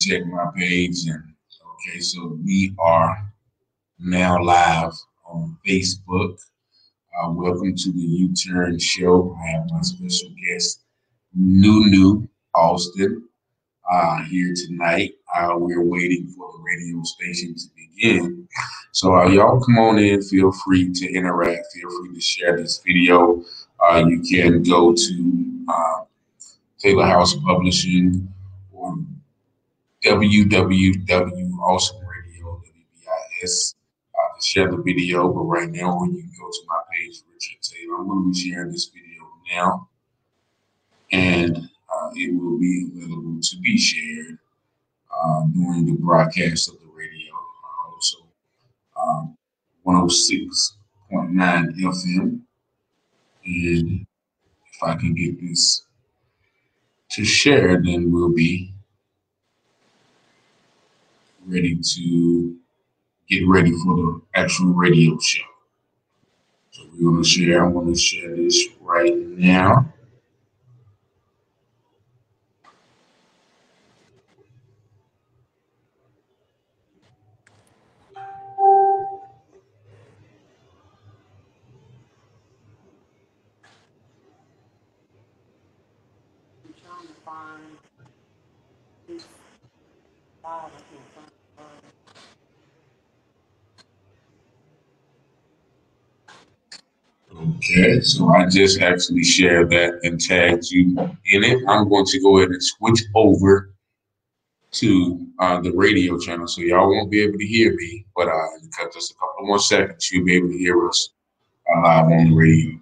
check my page. And okay, so we are now live on Facebook. Welcome to the U-Turn Show. I have my special guest, NuNu Alston, here tonight. We're waiting for the radio station to begin. So y'all come on in. Feel free to interact. Feel free to share this video. You can go to Taylor House Publishing or www.awesomeradio, WBIS, to share the video. But right now, you can go to my page, Richard Taylor. I'm going to be sharing this video now, and it will be available to be shared during the broadcast of the radio. Also, 106.9 FM. And if I can get this to share, then we'll be ready to get ready for the actual radio show. So we're going to share. I'm going to share this right now. Okay, so I just actually shared that and tagged you in it. I'm going to go ahead and switch over to the radio channel, so y'all won't be able to hear me, but in just a couple more seconds, you'll be able to hear us live on the radio.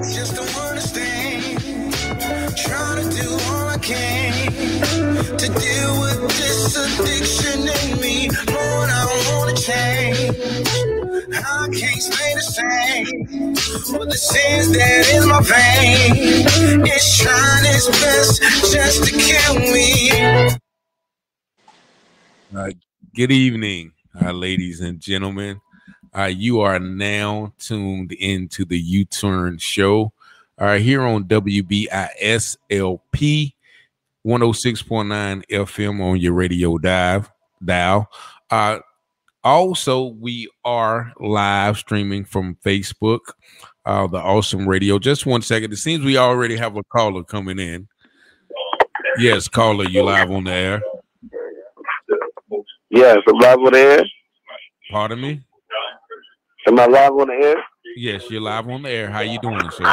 Just don't understand. Trying to do all I can to deal with this addiction in me. Lord, I want to change. I can't stay the same. But the sins that in my vein is trying its best just to kill me. Good evening, ladies and gentlemen. You are now tuned into the U-Turn Show here on WBIS LP 106.9 FM on your radio dial. Also, we are live streaming from Facebook, the Awesome Radio. Just 1 second. It seems we already have a caller coming in. Yes, caller, you live on the air. Yes, I'm live on the air. Pardon me? Am I live on the air? Yes, you're live on the air. How you doing, sir?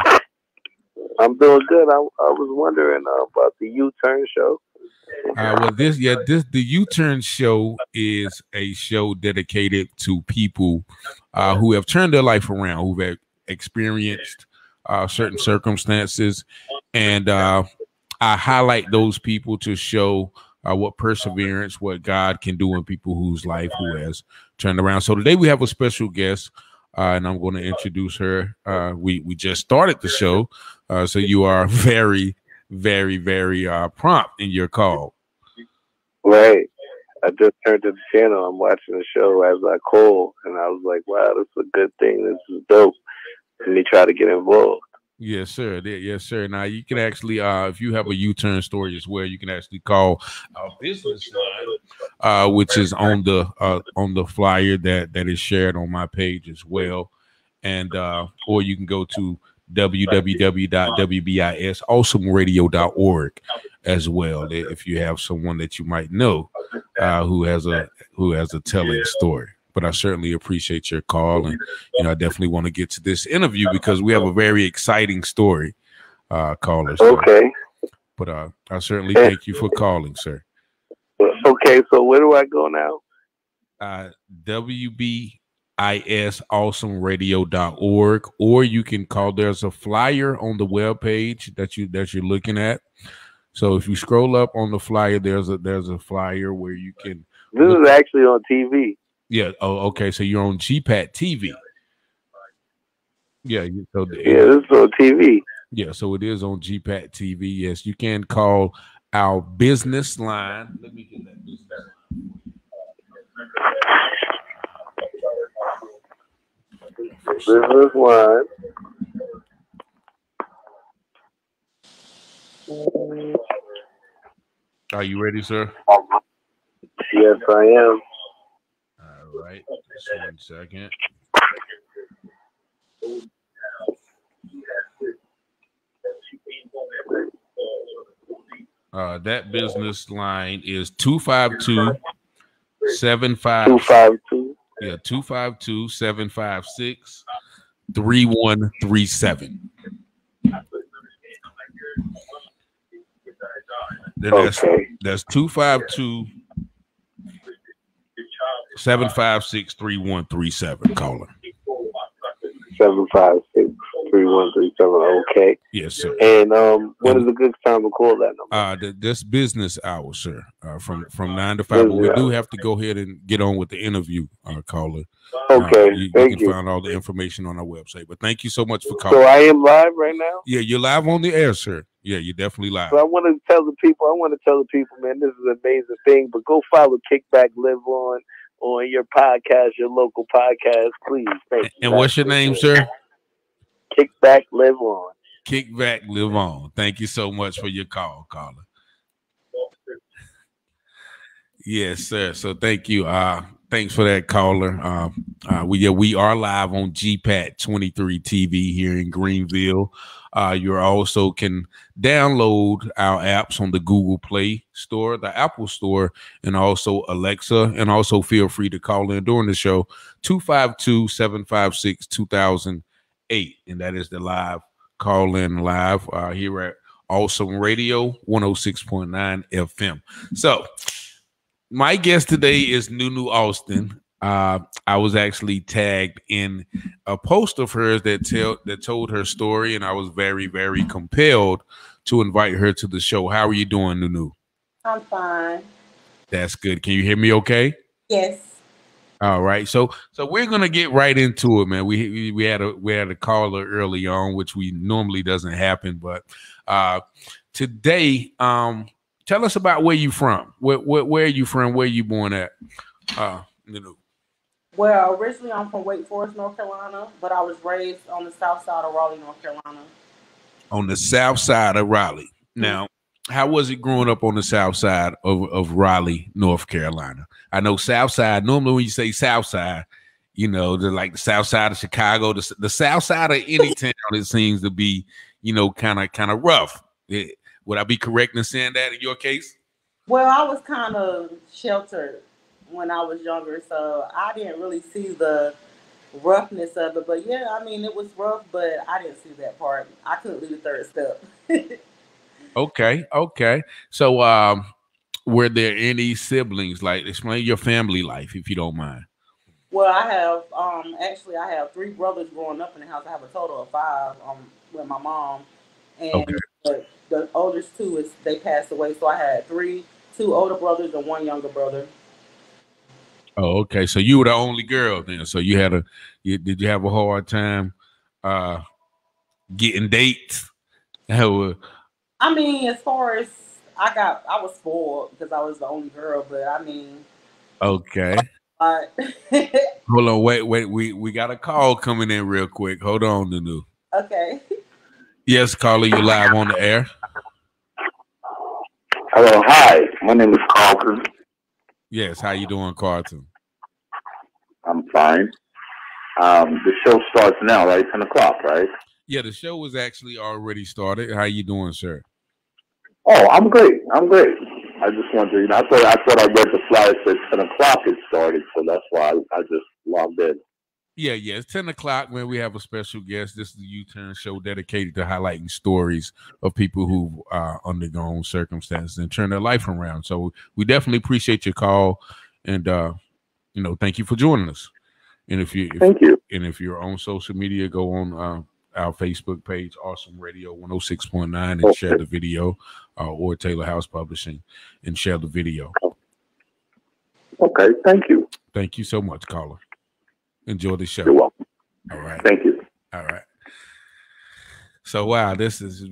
I'm doing good. I was wondering about the U-Turn Show. Well, the U-Turn Show is a show dedicated to people who have turned their life around, who have experienced certain circumstances, and I highlight those people to show what perseverance, what God can do in people whose life who has turned around. So today we have a special guest, and I'm going to introduce her. We just started the show, so you are very, very, very prompt in your call. Right. I just turned to the channel. I'm watching the show as I call, and I was like, wow, this is a good thing. This is dope. Let me try to get involved. Yes, sir. Yes, sir. Now you can actually, if you have a U-turn story as well, you can actually call our business line which is on the flyer that is shared on my page as well. And or you can go to www.wbisawesomeradio.org as well if you have someone that you might know who has a telling story. But I certainly appreciate your call, and I definitely want to get to this interview because we have a very exciting story, caller. Okay. But I certainly thank you for calling, sir. Okay, so where do I go now? wbisawesomeradio.org, or you can call. There's a flyer on the webpage that you're looking at. So if you scroll up on the flyer, there's a flyer where you can. This is actually on TV. Yeah. Oh, okay. So you're on GPAT TV. Yeah. So this is on TV. Yeah. So it is on GPAT TV. Yes, you can call our business line. Let me get that business line. Are you ready, sir? Yes, I am. All right. Just 1 second. That business line is 252-756. Yeah, 252-756-3137. Then that's 252-756-3137, caller. 756-3137. Okay. Yes, sir. And what is a good time to call that number? This business hour, sir. From 9 to 5. But we do have to go ahead and get on with the interview, caller. Okay. You can find all the information on our website. But thank you so much for calling. So I am live right now? Yeah, you're live on the air, sir. Yeah, you're definitely live. So I want to tell the people, man, this is an amazing thing. But go follow Kickback Live on your podcast, your local podcast, please. Thank you. And what's your name, sir? Kickback Live on. Kickback Live on. Thank you so much for your call, caller. Yes, sir. So thank you. Thanks for that, caller. We are live on GPAT 23 TV here in Greenville. You also can download our apps on the Google Play Store, the Apple Store, and also Alexa. And also feel free to call in during the show, 252-756-2008. And that is the live call in live here at Awesome Radio 106.9 FM. So my guest today is NuNu Alston. I was actually tagged in a post of hers that told her story, and I was very, very compelled to invite her to the show. How are you doing, NuNu? I'm fine. That's good. Can you hear me okay? Yes. All right. So we're gonna get right into it, man. We had a caller early on, which we normally doesn't happen, but today, tell us about where you from. Where are you from? Where you born at? NuNu. Well, originally I'm from Wake Forest, North Carolina, but I was raised on the south side of Raleigh, North Carolina. On the south side of Raleigh. Now, how was it growing up on the south side of Raleigh, North Carolina? I know south side, normally when you say south side, they're like the south side of Chicago, the south side of any town, it seems to be, kind of rough. Would I be correct in saying that in your case? Well, I was kind of sheltered when I was younger, so I didn't really see the roughness of it. But yeah, I mean, it was rough, but I didn't see that part. I couldn't leave the third step. Okay. So, were there any siblings? Like, explain your family life, if you don't mind. Well, I have I have 3 brothers growing up in the house. I have a total of 5 with my mom, and the oldest 2 they passed away. So I had 2 older brothers and 1 younger brother. Oh, okay. So you were the only girl then. So did you have a hard time getting dates? I mean, as far as I was spoiled because I was the only girl, but I mean. Okay. Hold on, wait. We got a call coming in real quick. Hold on, NuNu. Okay. Yes, caller, you live on the air. Hello, hi. My name is Carlton. Yes, how you doing, Carlton? I'm fine. The show starts now, right? 10 o'clock, right? Yeah, the show was actually already started. How you doing, sir? Oh, I'm great. I'm great. I just wanted to, I thought I read the flyer said 10 o'clock it started, so that's why I just logged in. Yeah, it's 10 o'clock, man. We have a special guest. This is the U-Turn show dedicated to highlighting stories of people who've undergone circumstances and turned their life around. So we definitely appreciate your call, and thank you for joining us. And Thank you. And if you're on social media, go on our Facebook page, Awesome Radio 106.9, and share the video, or Taylor House Publishing, and share the video. Okay, thank you. Thank you so much, caller. Enjoy the show. You're welcome. All right. Thank you. All right. So wow, this is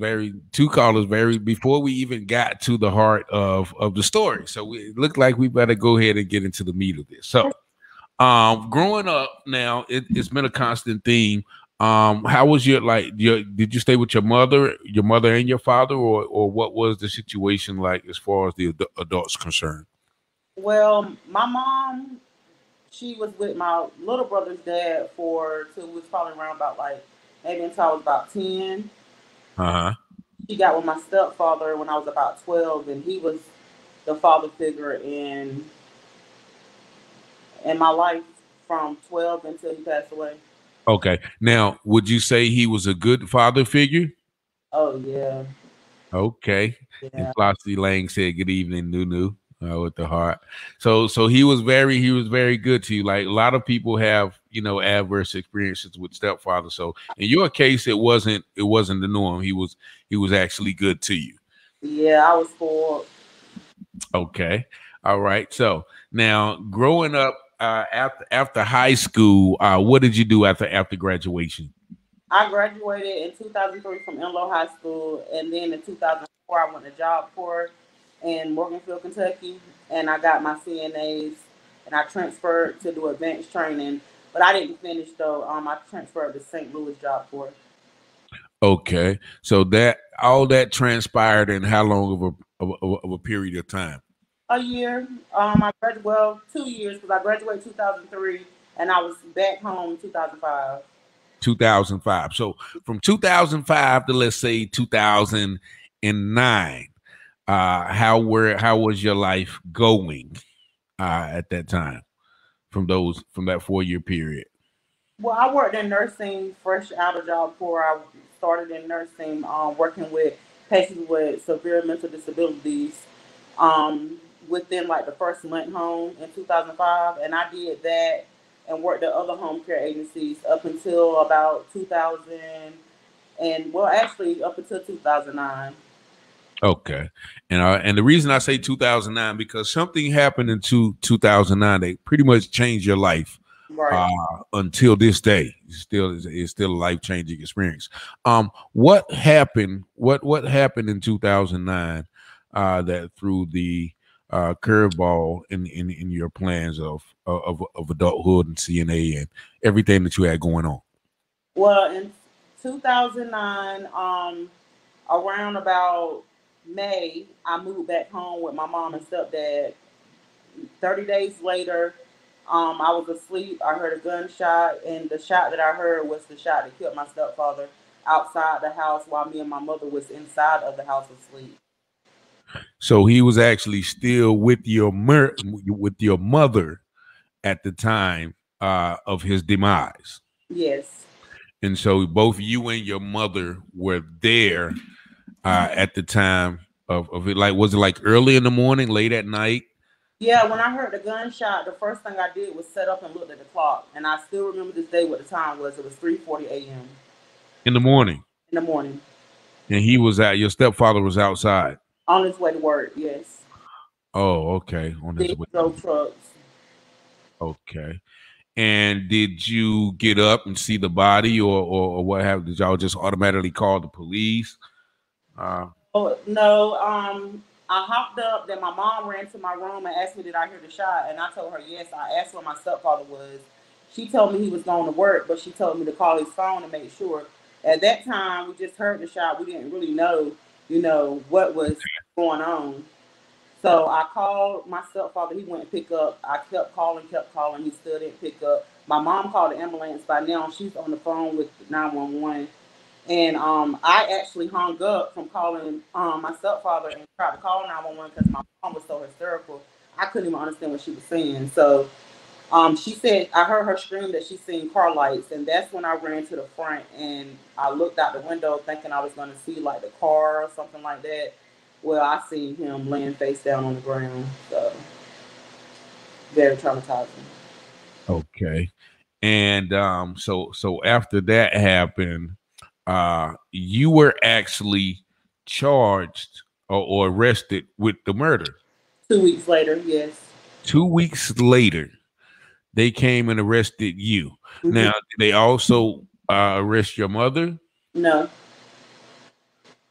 two callers before we even got to the heart of the story. So it looked like we better go ahead and get into the meat of this. So growing up now, it's been a constant theme. How was did you stay with your mother and your father, or what was the situation like as far as the adults concerned? Well, my mom, she was with my little brother's dad till we was probably around about maybe until I was about 10. She got with my stepfather when I was about 12, and he was the father figure in my life from 12 until he passed away. Okay. Now, would you say he was a good father figure? Oh yeah. Okay. Yeah. And Flossie Lang said, "Good evening, NuNu." With the heart. So he was very good to you. Like a lot of people have, adverse experiences with stepfather. So in your case, it wasn't the norm. He was actually good to you. Yeah, I was spoiled. Okay. All right. So now growing up after high school, what did you do after graduation? I graduated in 2003 from Enloe High School, and then in 2004 I went to Job Corps in Morganfield, Kentucky, and I got my CNAs, and I transferred to do advanced training, but I didn't finish though. I transferred to St. Louis Job Corps. Okay, so all that transpired in how long of a period of time? A year. I graduated 2 years because I graduated 2003, and I was back home in 2005. 2005. So from 2005 to let's say 2009. How was your life going at that time from that 4-year period? Well, I worked in nursing fresh out of Job Corps. I started in nursing, working with patients with severe mental disabilities within the first month home in 2005. And I did that and worked at other home care agencies up until about 2000 up until 2009. Okay, and the reason I say 2009 because something happened in 2009 that pretty much changed your life, right? Until this day. It's still a life-changing experience. What happened? What happened in 2009 that threw the curveball in your plans of adulthood and CNA and everything that you had going on? Well, in 2009, around about May, I moved back home with my mom and stepdad. 30 days later, I was asleep. I heard a gunshot, and the shot that I heard was the shot that killed my stepfather outside the house while me and my mother was inside of the house asleep. So he was actually still with your mother at the time of his demise. Yes. And so both you and your mother were there at the time of it. Was it early in the morning, late at night? Yeah, when I heard the gunshot, the first thing I did was set up and looked at the clock. And I still remember this day what the time was. It was 3:40 a.m. In the morning? In the morning. And your stepfather was outside? On his way to work, yes. Oh, okay. On his way. Drove trucks. Okay. And did you get up and see the body or what happened? Did y'all just automatically call the police? Oh, no. I hopped up, then my mom ran to my room and asked me, did I hear the shot? And I told her, yes. I asked where my stepfather was. She told me he was going to work, but she told me to call his phone and make sure. At that time, we just heard the shot. We didn't really know, what was going on. So I called my stepfather. He went and pick up. I kept calling. He still didn't pick up. My mom called the ambulance. By now, she's on the phone with 911. And I actually hung up from calling my stepfather and tried to call 911 because my mom was so hysterical. I couldn't even understand what she was saying. So she said, I heard her scream that she seen car lights, and that's when I ran to the front and I looked out the window thinking I was going to see like the car or something like that. Well, I seen him laying face down on the ground. So very traumatizing. Okay. And so after that happened, you were actually charged or arrested with the murder. 2 weeks later, yes. 2 weeks later, they came and arrested you. Mm-hmm. Now, did they also arrest your mother? No.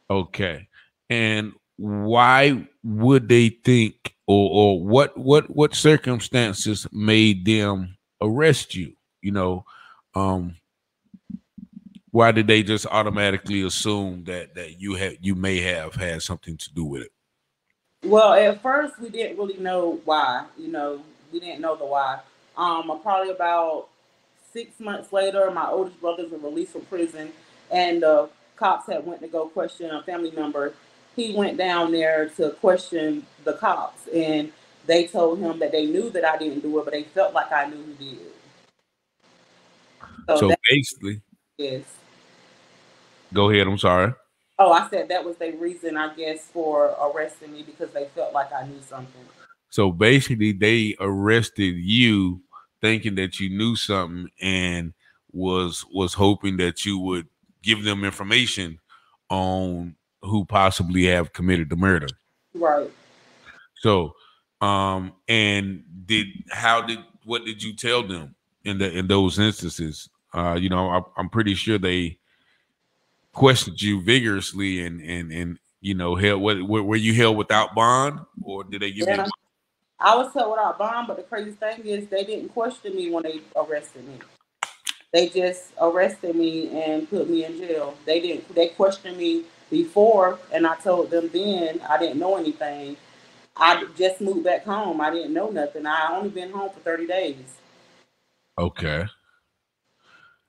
Okay. And why would they think, or what circumstances made them arrest you? You know, why did they just automatically assume that you may have had something to do with it? Well, at first we didn't really know why. You know, we didn't know the why. Probably about 6 months later, my oldest brothers were released from prison, and the cops had went to go question a family member. He went down there to question the cops, and they told him that they knew that I didn't do it, but they felt like I knew who did. So basically, yes. Go ahead. I'm sorry. Oh, I said that was the reason, I guess, for arresting me, because they felt like I knew something. So basically, they arrested you thinking that you knew something and was hoping that you would give them information on who possibly have committed the murder. Right. So, and what did you tell them in those instances? You know, I'm pretty sure they questioned you vigorously and you know, were you held without bond, or did they give you? I was held without bond, but the crazy thing is they didn't question me when they arrested me. They just arrested me and put me in jail. They questioned me before, and I told them then I didn't know anything. I just moved back home. I didn't know nothing. I only been home for 30 days. Okay.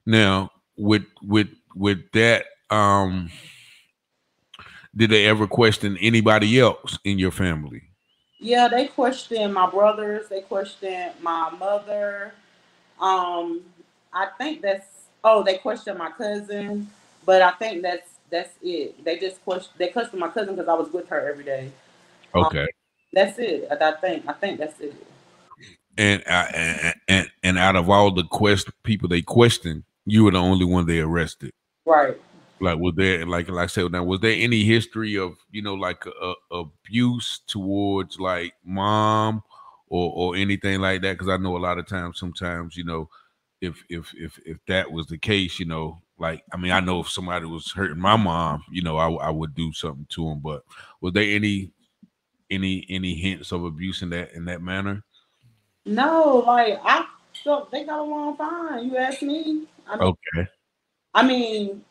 Now, with that, did they ever question anybody else in your family? Yeah, they questioned my brothers. They questioned my mother. I think they questioned my cousin, but I think that's it. They just questioned my cousin because I was with her every day. Okay. That's it. I think that's it. And out of all the people they questioned, you were the only one they arrested. Right. Like, was there, like I said, now, was there any history of, you know, like abuse towards like mom or anything like that? Because I know a lot of times, sometimes, you know, if that was the case, you know, like, I mean, I know if somebody was hurting my mom, you know, I would do something to them. But was there any hints of abuse in that manner? No, like I felt they got along fine. You ask me. Okay. I mean,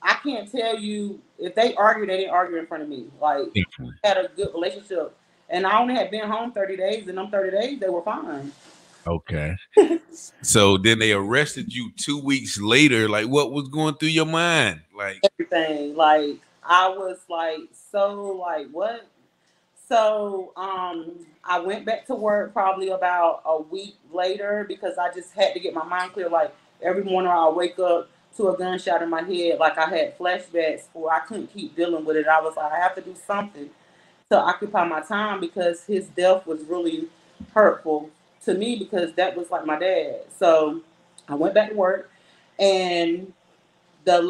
I can't tell you if they argued, they didn't argue in front of me. Like, Definitely. Had a good relationship. And I only had been home 30 days, and them 30 days, they were fine. Okay. So then they arrested you 2 weeks later. Like, what was going through your mind? Like, everything. Like, I was like, so, like, what? So, I went back to work probably about a week later because I just had to get my mind clear. Like, every morning I'll wake up to a gunshot in my head. Like, I had flashbacks where I couldn't keep dealing with it. I was like, I have to do something to occupy my time because his death was really hurtful to me because that was like my dad. So I went back to work, and the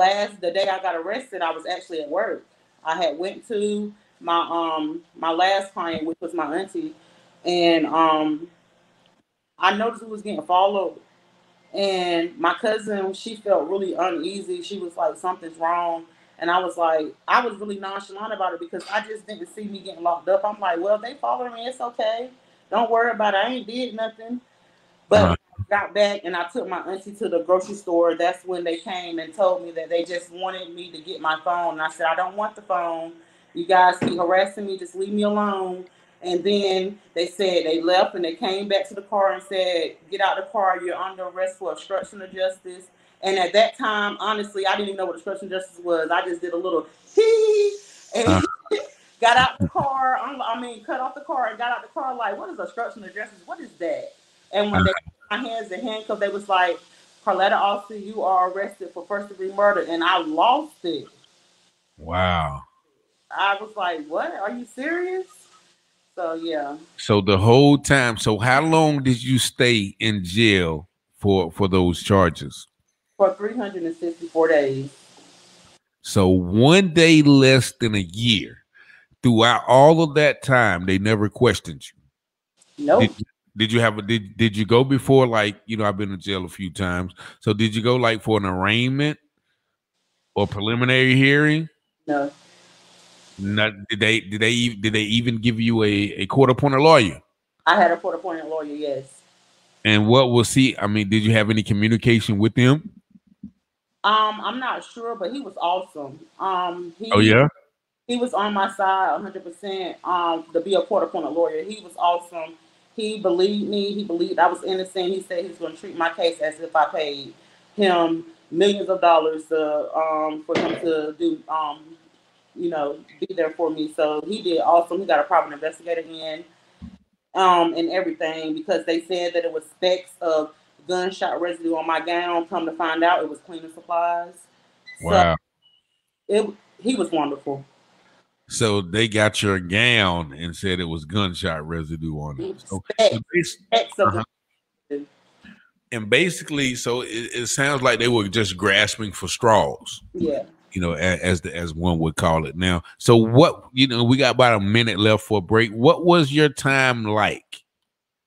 day I got arrested, I was actually at work. I had went to my last client, which was my auntie, and I noticed we was getting followed. And my cousin, she felt really uneasy. She was like, something's wrong. And I was really nonchalant about it because I just didn't see me getting locked up. I'm like, well, they following me. It's okay. Don't worry about it. I ain't did nothing. But when I got back and I took my auntie to the grocery store, that's when they came and told me that they just wanted me to get my phone. And I said, I don't want the phone. You guys keep harassing me. Just leave me alone. And then they said they left and they came back to the car and said, get out the car, you're under arrest for obstruction of justice. And at that time, honestly, I didn't even know what obstruction of justice was. I just did a little hee and got out the car. Cut off the car and got out the car like, what is obstruction of justice? What is that? And when they put my hands and handcuffed, they was like, Carletta Alston, you are arrested for first-degree murder. And I lost it. Wow. I was like, what? Are you serious? So, yeah. So the whole time, so how long did you stay in jail for those charges? For 364 days. So 1 day less than a year. Throughout all of that time, they never questioned you. Nope. Did you have a did you go before, like, you know, I've been in jail a few times. So did you go like for an arraignment or preliminary hearing? No. Not, did they even give you a court-appointed lawyer? I had a court-appointed lawyer, yes. And what was he? I mean, did you have any communication with him? I'm not sure, but he was awesome. He was on my side 100%. To be a court-appointed lawyer, he was awesome. He believed me. He believed I was innocent. He said he was going to treat my case as if I paid him millions of dollars for him to do, be there for me. So he did awesome. He got a private investigator in, and everything, because they said that it was specks of gunshot residue on my gown. Come to find out, it was cleaning supplies. Wow. So he was wonderful. So they got your gown and said it was gunshot residue on it. So, and basically, so it sounds like they were just grasping for straws. Yeah. You know, as one would call it now. So what, we got about a minute left for a break. What was your time like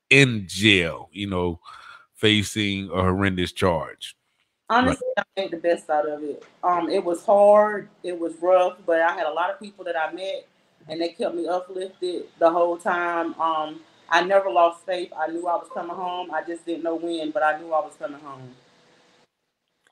in jail, facing a horrendous charge? Honestly, I made the best out of it. It was hard. It was rough, but I had a lot of people that I met, and they kept me uplifted the whole time. I never lost faith. I knew I was coming home. I just didn't know when, but I knew I was coming home.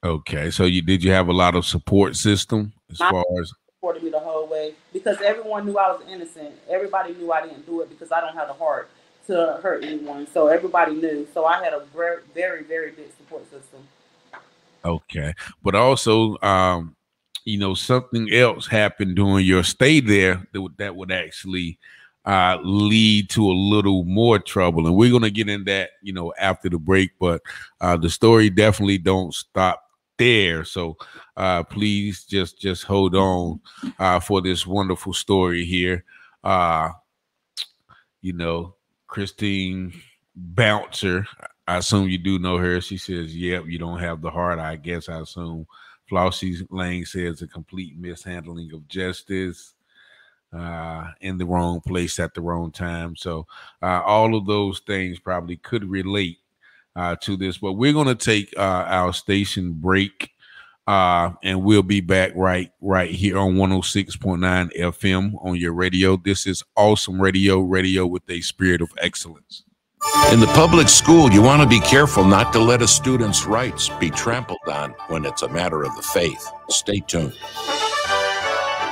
Okay, so did you have a lot of support system as far as supported me the whole way, because everyone knew I was innocent. Everybody knew I didn't do it because I don't have the heart to hurt anyone. So everybody knew. So I had a very, very, very big support system. Okay, but also, something else happened during your stay there that would actually lead to a little more trouble, and we're gonna get in that, after the break. But the story definitely don't stop there. So please just hold on for this wonderful story here. Christine Bouncer, I assume you do know her. She says, yep, you don't have the heart. I guess I assume. Flossie Lang says a complete mishandling of justice, in the wrong place at the wrong time. So all of those things probably could relate to this, but we're going to take our station break, and we'll be back right here on 106.9 FM on your radio. This is Awesome Radio with a spirit of excellence. In the public school, you want to be careful not to let a student's rights be trampled on when it's a matter of the faith. Stay tuned.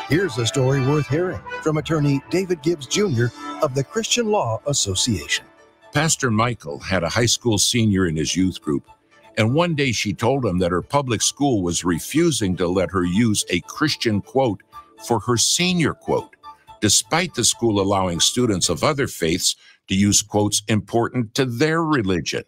Here's a story worth hearing from attorney David Gibbs Jr. of the Christian Law Association. Pastor Michael had a high school senior in his youth group, and one day she told him that her public school was refusing to let her use a Christian quote for her senior quote, despite the school allowing students of other faiths to use quotes important to their religion.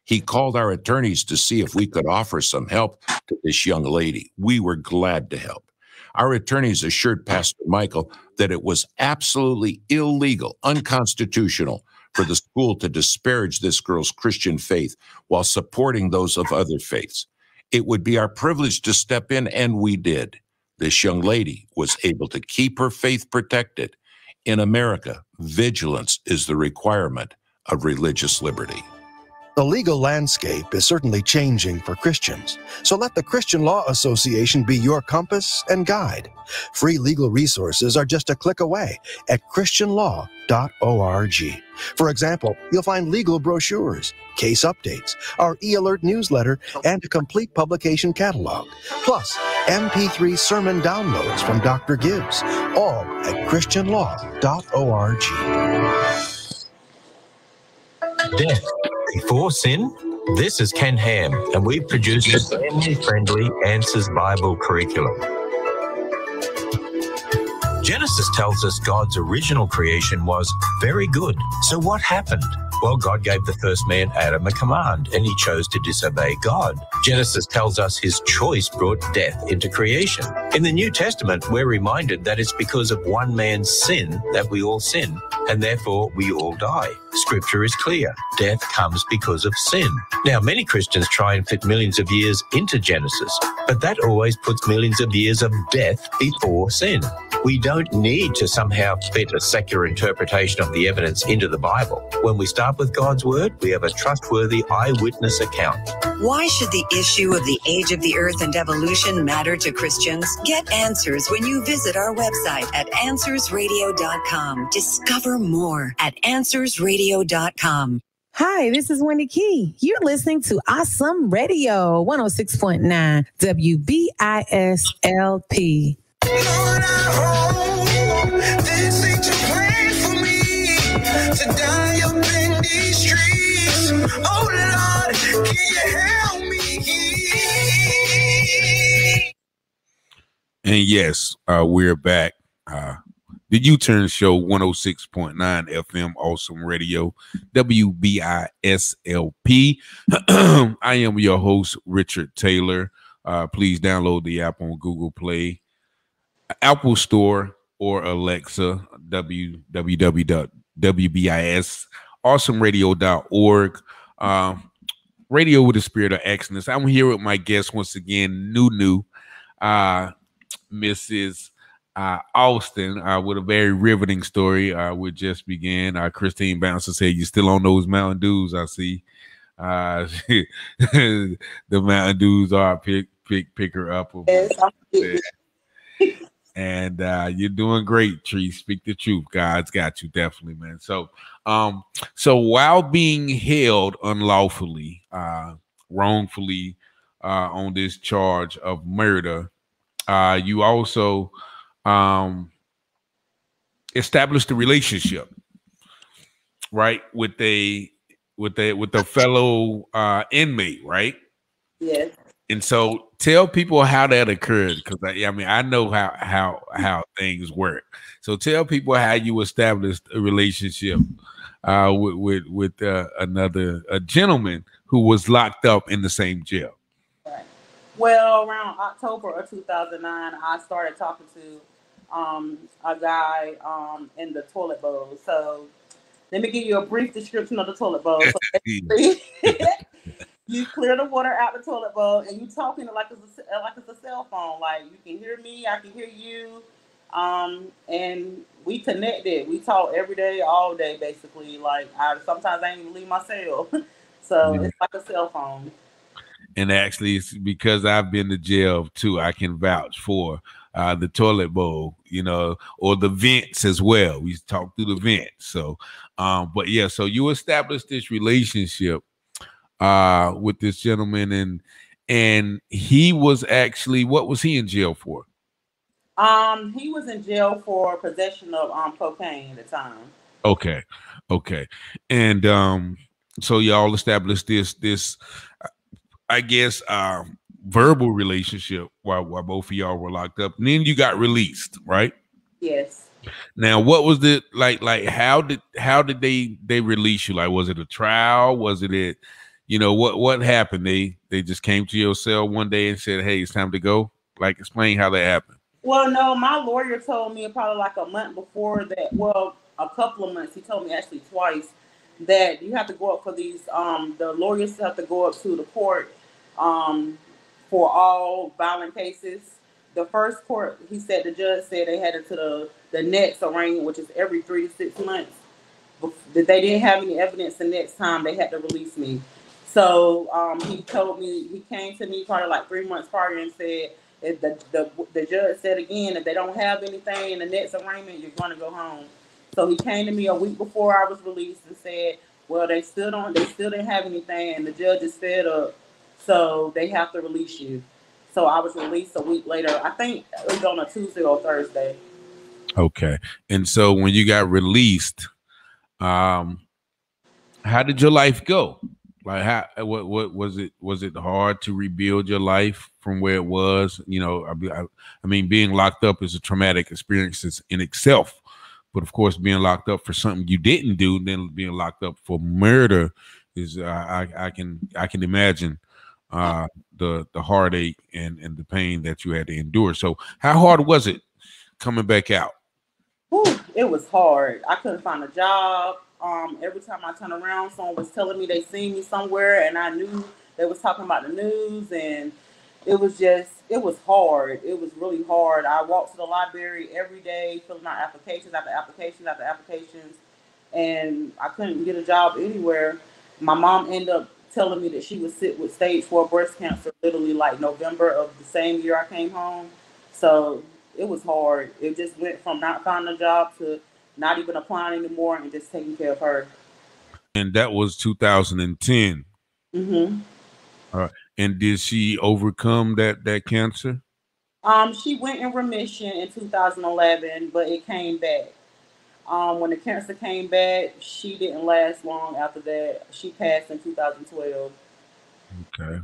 He called our attorneys to see if we could offer some help to this young lady. We were glad to help. Our attorneys assured Pastor Michael that it was absolutely illegal, unconstitutional for the school to disparage this girl's Christian faith while supporting those of other faiths. It would be our privilege to step in, and we did. This young lady was able to keep her faith protected. In America, vigilance is the requirement of religious liberty. The legal landscape is certainly changing for Christians, so let the Christian Law Association be your compass and guide. Free legal resources are just a click away at christianlaw.org. For example, you'll find legal brochures, case updates, our e-alert newsletter, and a complete publication catalog, plus MP3 sermon downloads from Dr. Gibbs, all at christianlaw.org. Death before sin? This is Ken Ham, and we've produced a family-friendly Answers Bible curriculum. Genesis tells us God's original creation was very good. So what happened? Well, God gave the first man, Adam, a command, and he chose to disobey God. Genesis tells us his choice brought death into creation. In the New Testament, we're reminded that it's because of one man's sin that we all sin, and therefore we all die. Scripture is clear. Death comes because of sin. Now, many Christians try and fit millions of years into Genesis, but that always puts millions of years of death before sin. We don't need to somehow fit a secular interpretation of the evidence into the Bible. When we start with God's Word, we have a trustworthy eyewitness account. Why should the issue of the age of the earth and evolution matter to Christians? Get answers when you visit our website at AnswersRadio.com. Discover more at AnswersRadio.com. Hi, this is Wendy Key. You're listening to Awesome Radio 106.9 WBISLP. Lord, I hope this ain't your plan for me to die up in these streets. Oh Lord, can you help me? And yes, we're back. The U-Turn Show, 106.9 FM, Awesome Radio, WBISLP. I am your host, Richard Taylor. Please download the app on Google Play, Apple Store, or Alexa, www.wbisawesomeradio.org. Radio with the Spirit of Excellence. I'm here with my guest once again, NuNu, Mrs. Alston, with a very riveting story. We just began. Christine Bouncer said, "You still on those Mountain Dews?" I see. The Mountain Dews are pick her up. Yes, and you're doing great, Tree. Speak the truth. God's got you, definitely, man. So while being held unlawfully, wrongfully, on this charge of murder, you also established a relationship, right, with a fellow inmate, right? Yes. And so tell people how that occurred, because I mean I know how things work. So tell people how you established a relationship with a gentleman who was locked up in the same jail. Right. Well, around October of 2009, I started talking to a guy in the toilet bowl. So let me give you a brief description of the toilet bowl. So you clear the water out the toilet bowl, and you talking like it's a cell phone. Like, you can hear me, I can hear you, and we connected. We talk every day, all day, basically. Like, sometimes I ain't even leave my cell, so it's like a cell phone. And actually, it's because I've been to jail too, I can vouch for the toilet bowl, or the vents as well. We talk through the vents. So, but yeah, so you established this relationship with this gentleman, and he was actually, what was he in jail for? He was in jail for possession of cocaine at the time. Okay. And so y'all established this I guess verbal relationship while both of y'all were locked up, and then you got released, right? Yes. Now, what was it like how did they release you? Like, was it a trial? Was it what happened? They just came to your cell one day and said, "Hey, it's time to go." Like, explain how that happened. Well, no, my lawyer told me probably like a month before that. Well, a couple of months. He told me actually twice that you have to go up for these. The lawyers have to go up to the court for all violent cases. The first court, he said, the judge said they had it to the next arraignment, which is every 3 to 6 months. That they didn't have any evidence the next time, they had to release me. So he told me, he came to me probably like 3 months prior and said, if the judge said again, if they don't have anything in the next arraignment, you're going to go home. So he came to me a week before I was released and said, well, they still didn't have anything, and the judge is fed up, so they have to release you. So I was released a week later. I think it was on a Tuesday or Thursday. Okay. And so when you got released, how did your life go? Like, what was it? Was it hard to rebuild your life from where it was? You know, I mean, being locked up is a traumatic experience in itself. But of course, being locked up for something you didn't do, then being locked up for murder is I can imagine the heartache and the pain that you had to endure. So how hard was it coming back out? Whew, it was hard. I couldn't find a job. Every time I turned around, someone was telling me they seen me somewhere, and I knew they was talking about the news, and it was hard. It was really hard. I walked to the library every day, filling out applications after applications after applications, and I couldn't get a job anywhere. My mom ended up telling me that she was sick with stage 4 breast cancer, literally like November of the same year I came home. So it was hard. It just went from not finding a job to not even applying anymore and just taking care of her. And that was 2010. Mm-hmm. All right. And did she overcome that cancer? She went in remission in 2011, but it came back. When the cancer came back, she didn't last long after that. She passed in 2012. Okay.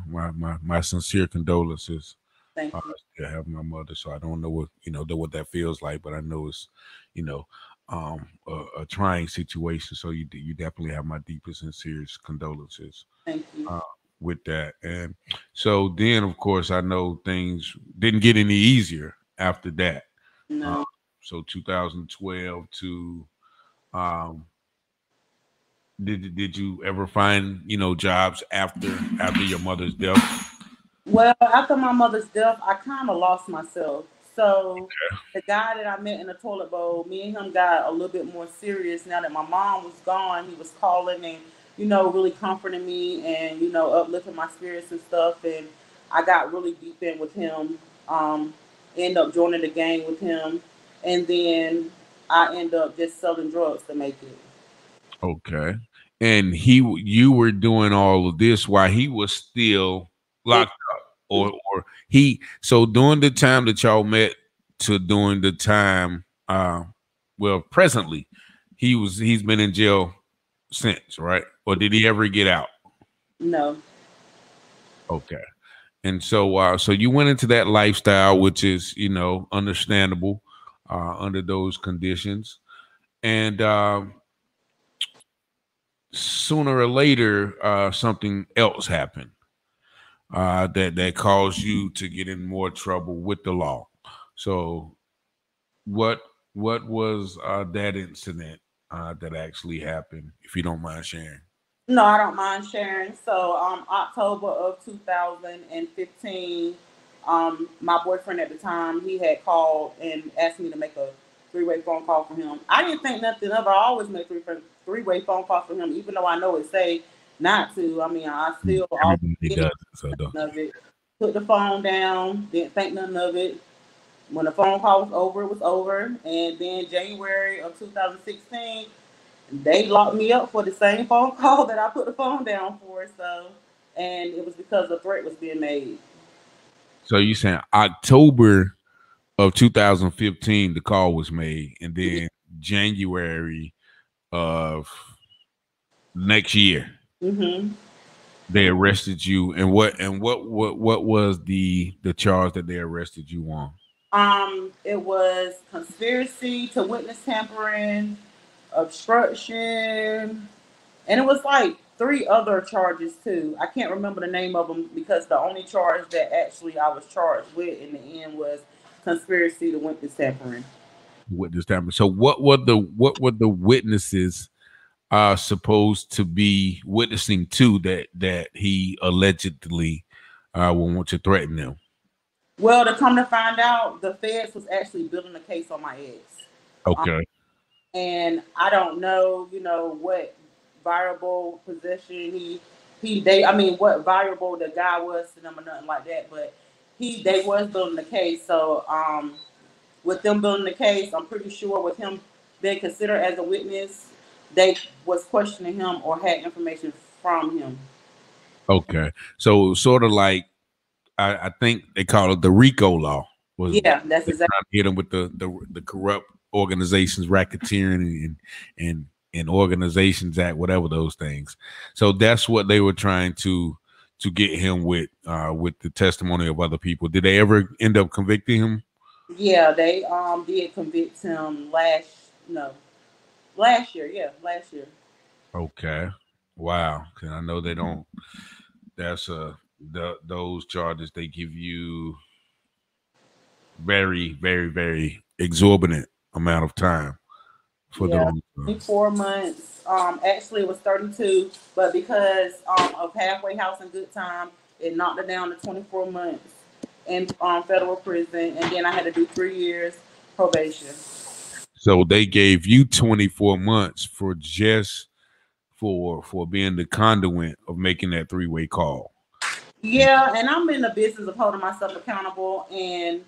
My sincere condolences. Thank you. I have my mother, so I don't know what that feels like, but I know it's, you know, a trying situation. So you definitely have my deepest and serious condolences. Thank you. With that. And so then, of course, I know things didn't get any easier after that. No. So 2012 to did you ever find jobs after your mother's death? Well, after my mother's death, I kind of lost myself. So the guy that I met in the toilet bowl, me and him got a little bit more serious now that my mom was gone. He was calling and, really comforting me and, uplifting my spirits and stuff. And I got really deep in with him, end up joining the gang with him. And then I end up just selling drugs to make it. Okay. And you were doing all of this while he was still locked up, or so during the time that y'all met to during the time, presently, he's been in jail since, right? Or did he ever get out? No. Okay. And so you went into that lifestyle, which is, understandable under those conditions. And sooner or later, something else happened that caused you to get in more trouble with the law. So what was that incident that actually happened, if you don't mind sharing? No, I don't mind sharing. So October of 2015, my boyfriend at the time, he had called and asked me to make a three-way phone call for him. I didn't think nothing of it. I always make three-way phone calls for him, even though I know it say not to. I mean, I still always of it. Put the phone down, didn't think nothing of it. When the phone call was over, it was over. And then January of 2016, they locked me up for the same phone call that I put the phone down for. So, and it was because a threat was being made. So you saying October of 2015, the call was made, and then January of next year, they arrested you. And what was the charge that they arrested you on? It was conspiracy to witness tampering, obstruction, and it was like 3 other charges too. I can't remember the name of them because the only charge that actually I was charged with in the end was conspiracy to witness tampering. Witness tampering. So what were the witnesses supposed to be witnessing to that he allegedly will want to threaten them? Well, to come to find out, the feds was actually building a case on my ex. Okay. And I don't know, what variable possession he what valuable the guy was to them or nothing like that, but they was building the case. So with them building the case, I'm pretty sure with him being considered as a witness, they was questioning him or had information from him. Okay, so sort of like I think they call it the RICO law. Yeah, that's exactly. Trying to hit them with the corrupt organizations, racketeering, and organizations act, whatever those things. So that's what they were trying to get him with the testimony of other people. Did they ever end up convicting him? Yeah, they did convict him last year. Yeah, last year. Okay, wow. Because I know they don't. That's those charges they give you very, very, very exorbitant amount of time for those. 24 months. Actually, it was 32, but because of halfway house and good time, it knocked it down to 24 months in federal prison, and then I had to do 3 years probation. So they gave you 24 months for just for being the conduit of making that three-way call. Yeah, and I'm in the business of holding myself accountable, and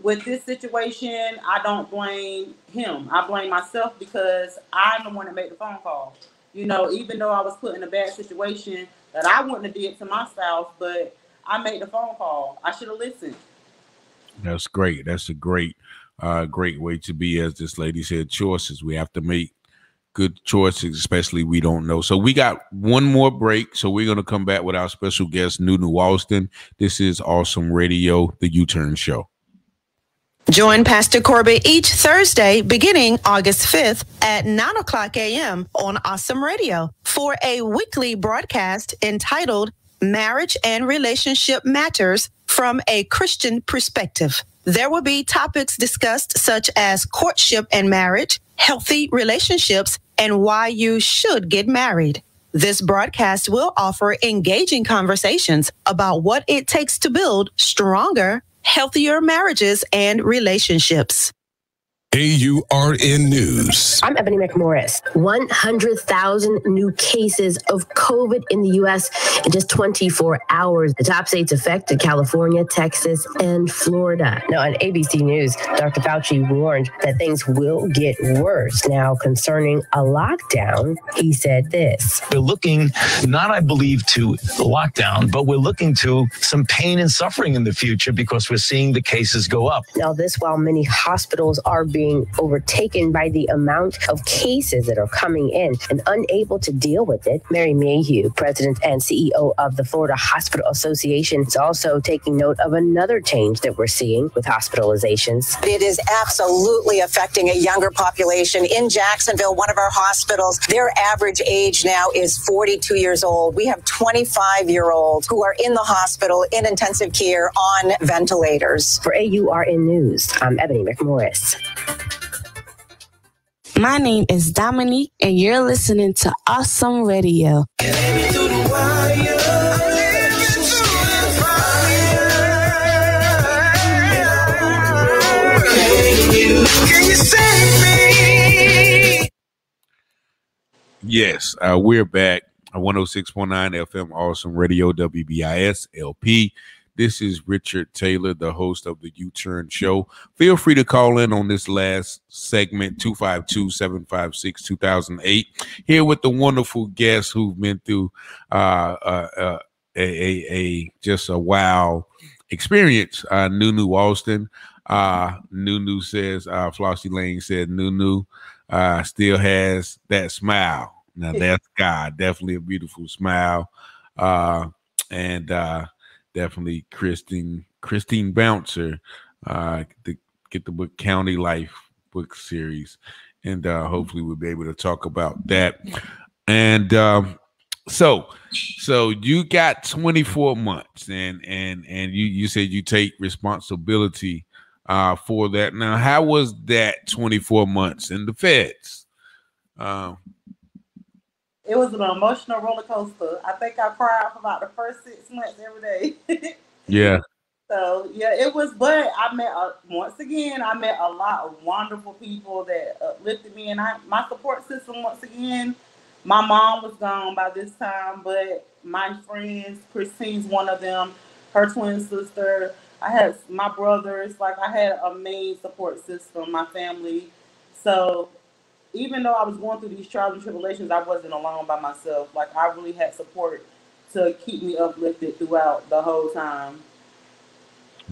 with this situation, I don't blame him. I blame myself because I'm the one that made the phone call. You know, even though I was put in a bad situation that I wouldn't have did to myself, but I made the phone call. I should have listened. That's great. That's a great way to be. As this lady said, choices. We have to make good choices, especially we don't know. So we got one more break. So we're going to come back with our special guest, NuNu Alston. This is Awesome Radio, the U-Turn Show. Join Pastor Corbett each Thursday beginning August 5th at 9 o'clock a.m. on Awesome Radio for a weekly broadcast entitled Marriage and Relationship Matters from a Christian Perspective. There will be topics discussed such as courtship and marriage, healthy relationships, and why you should get married. This broadcast will offer engaging conversations about what it takes to build stronger, healthier marriages and relationships. AURN News. I'm Ebony McMorris. 100,000 new cases of COVID in the U.S. in just 24 hours. The top states affected: California, Texas, and Florida. Now, on ABC News, Dr. Fauci warned that things will get worse. Now, concerning a lockdown, he said this. We're looking not, I believe, to lockdown, but we're looking to some pain and suffering in the future because we're seeing the cases go up. Now, this while many hospitals are being overtaken by the amount of cases that are coming in and unable to deal with it. Mary Mayhew, president and CEO of the Florida Hospital Association, is also taking note of another change that we're seeing with hospitalizations. It is absolutely affecting a younger population. In Jacksonville, one of our hospitals, their average age now is 42 years old. We have 25-year-olds who are in the hospital in intensive care on ventilators. For AURN News, I'm Ebony McMorris. My name is Dominique, and you're listening to Awesome Radio. Yes, we're back. 106.9 FM Awesome Radio, WBIS LP. This is Richard Taylor, the host of the U-Turn Show. Feel free to call in on this last segment, 252-756-2008. Here with the wonderful guests who've been through just a wow experience. NuNu Alston. NuNu says, Flossie Lane said, NuNu still has that smile. Now that's God, definitely a beautiful smile. Definitely Christine Bouncer, get the book County Life book series, and hopefully we'll be able to talk about that. And so you got 24 months, and you said you take responsibility for that. Now, how was that 24 months in the feds? It was an emotional roller coaster. I think I cried for about the first 6 months every day. Yeah. So, yeah, it was, but I met a lot of wonderful people that uplifted me. And my support system, once again, My mom was gone by this time, but my friends, Christine's one of them, her twin sister. I had my brothers. Like I had a main support system, my family. So even though I was going through these trials and tribulations, I wasn't alone by myself. Like I really had support to keep me uplifted throughout the whole time.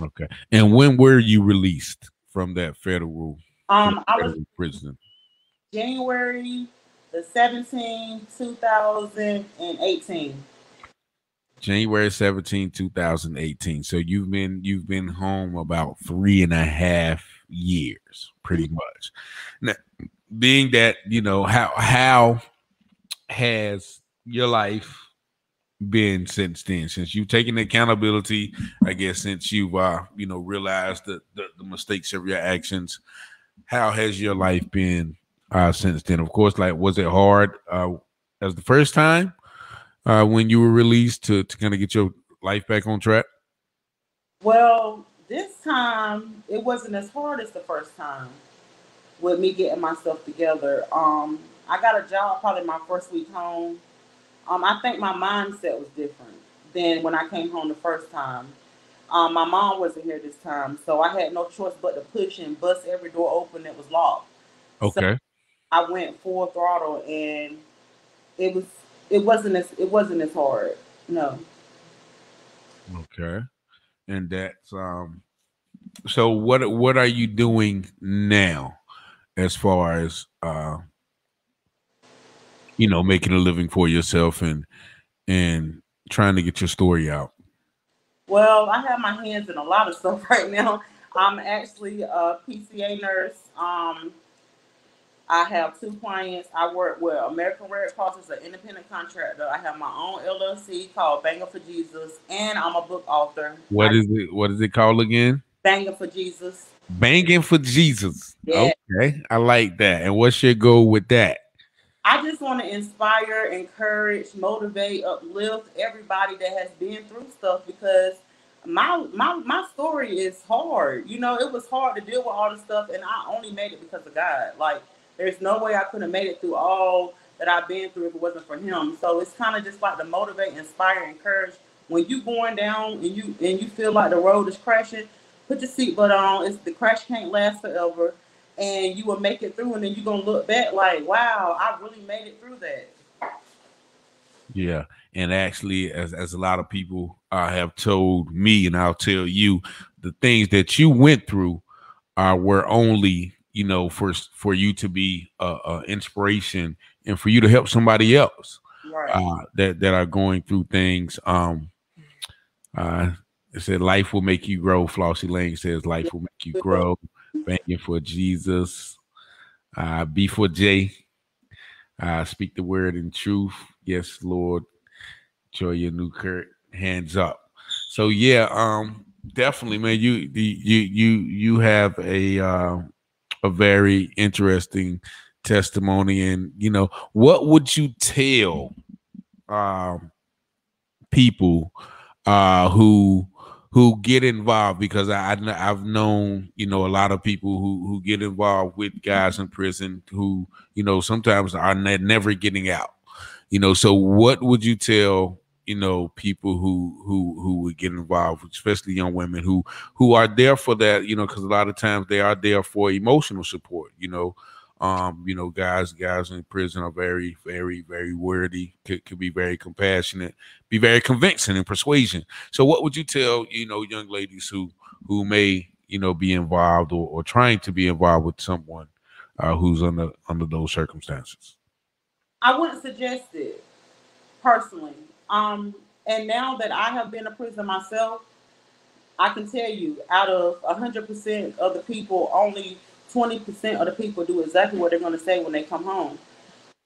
Okay. And when were you released from that federal I was prison? January the 17th, 2018. January 17, 2018. So you've been home about 3.5 years, pretty much. Now, being that, how has your life been since then, since you've taken accountability, I guess, since you've realized the mistakes of your actions? How has your life been since then? Of course, like, was it hard as the first time when you were released to kind of get your life back on track? Well, this time it wasn't as hard as the first time with me getting myself together. I got a job probably my first week home. I think my mindset was different than when I came home the first time. My mom wasn't here this time, so I had no choice but to push and bust every door open that was locked. Okay. So I went full throttle, and it was it wasn't as hard. No. Okay. And that's so what are you doing now as far as making a living for yourself and trying to get your story out? Well, I have my hands in a lot of stuff right now. I'm actually a PCA nurse. I have two clients. I work with American Red Cross as an independent contractor. I have my own LLC called Banger for Jesus, and I'm a book author. What is it called again? Banger for Jesus. Banging for Jesus. Yeah. Okay, I like that. And what's your goal with that? I just want to inspire, encourage, motivate, uplift everybody that has been through stuff, because my story is hard. It was hard to deal with all this stuff, and I only made it because of God. Like, there's no way I could have made it through all that I've been through if it wasn't for Him. So it's kind of just like to motivate, inspire, encourage. When you going down and you feel like the road is crashing, put your seatbelt on. The crash can't last forever, and you will make it through. And then you're gonna look back like, wow, I really made it through that. Yeah, and actually, as a lot of people have told me, and I'll tell you, the things that you went through were only, for you to be inspiration and for you to help somebody else, right? That are going through things. It said life will make you grow. Flossie Lang says life will make you grow. Banging for Jesus. B4J. Speak the word in truth. Yes, Lord. Joya Newkirk. Hands up. So yeah, definitely, man. You have a very interesting testimony, and what would you tell people who get involved? Because I've known a lot of people who get involved with guys in prison who sometimes are never getting out. So what would you tell people who would get involved, especially young women who are there for that? Because a lot of times they are there for emotional support. Guys in prison are very, very, very worthy, could be very compassionate, be very convincing in persuasion. So what would you tell, young ladies who may, be involved or trying to be involved with someone who's under those circumstances? I wouldn't suggest it personally. And now that I have been in prison myself, I can tell you, out of 100% of the people, only 20% of the people do exactly what they're going to say when they come home.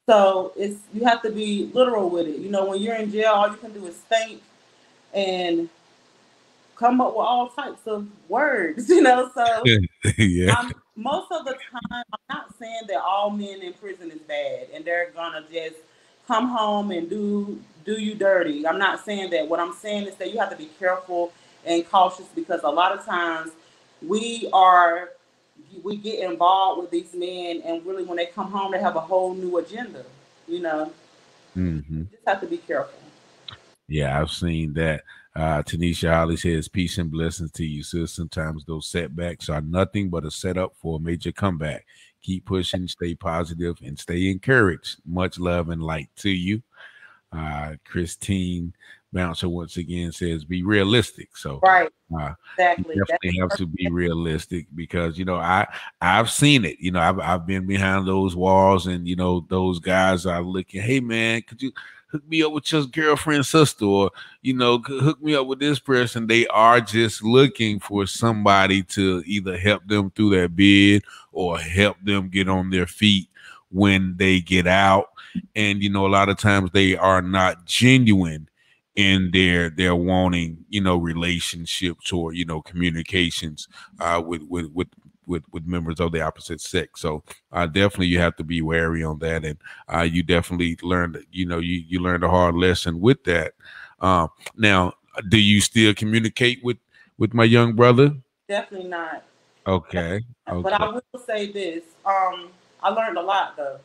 So you have to be literal with it. When you're in jail, all you can do is think and come up with all types of words. So yeah. Most of the time, I'm not saying that all men in prison is bad and they're gonna just come home and do you dirty. I'm not saying that. What I'm saying is that you have to be careful and cautious, because a lot of times we get involved with these men, and really when they come home, they have a whole new agenda. Mm-hmm. You just have to be careful. Yeah, I've seen that. Tanisha Holly says, peace and blessings to you, sis. Sometimes those setbacks are nothing but a setup for a major comeback. Keep pushing, stay positive, and stay encouraged. Much love and light to you. Christine Bouncer once again says, be realistic. So Right. You Exactly. definitely have to be realistic because I've seen it. I've been behind those walls, and those guys are looking. Hey man, could you hook me up with your girlfriend's sister, or hook me up with this person? They are just looking for somebody to either help them through that bid or help them get on their feet when they get out. And a lot of times they are not genuine in their wanting relationships or communications with members of the opposite sex. So definitely you have to be wary on that, and you definitely learned you learned a hard lesson with that. Now, do you still communicate with my young brother? Definitely not. Okay. But I will say this. I learned a lot though.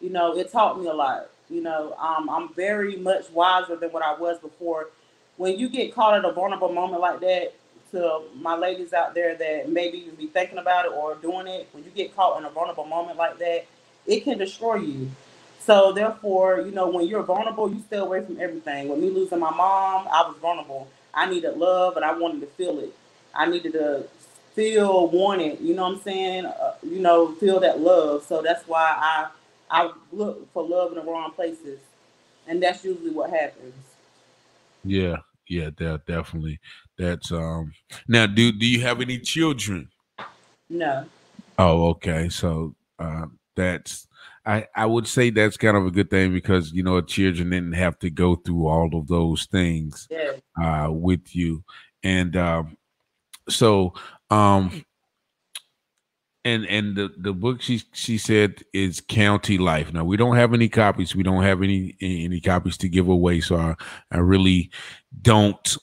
It taught me a lot. I'm very much wiser than what I was before. When you get caught at a vulnerable moment like that, to my ladies out there that maybe even be thinking about it or doing it, when you get caught in a vulnerable moment like that, it can destroy you. So therefore, when you're vulnerable, you stay away from everything. With me losing my mom, I was vulnerable. I needed love, and I wanted to feel it. I needed to feel wanted. You know what I'm saying? Feel that love. So that's why I look for love in the wrong places, and that's usually what happens. Yeah, definitely. That's now do you have any children? No. Oh, okay. So that's I would say that's kind of a good thing because children didn't have to go through all of those things with you. And so and the book she said is County Life. Now we don't have any copies. We don't have any copies to give away. So I really don't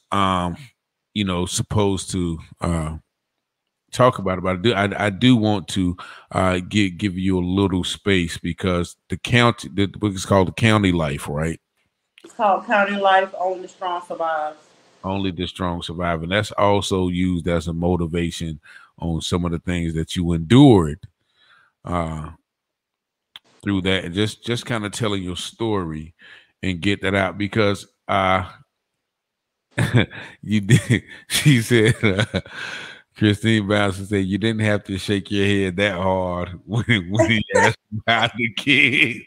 supposed to talk about it. But I do want to give you a little space because the book is called The County Life, right? It's called County Life. Only the Strong Survive. Only the Strong Survive, and that's also used as a motivation on some of the things that you endured through that, and just kind of telling your story and get that out because you did. She said, Christine Bouncer said you didn't have to shake your head that hard when you asked about the kid.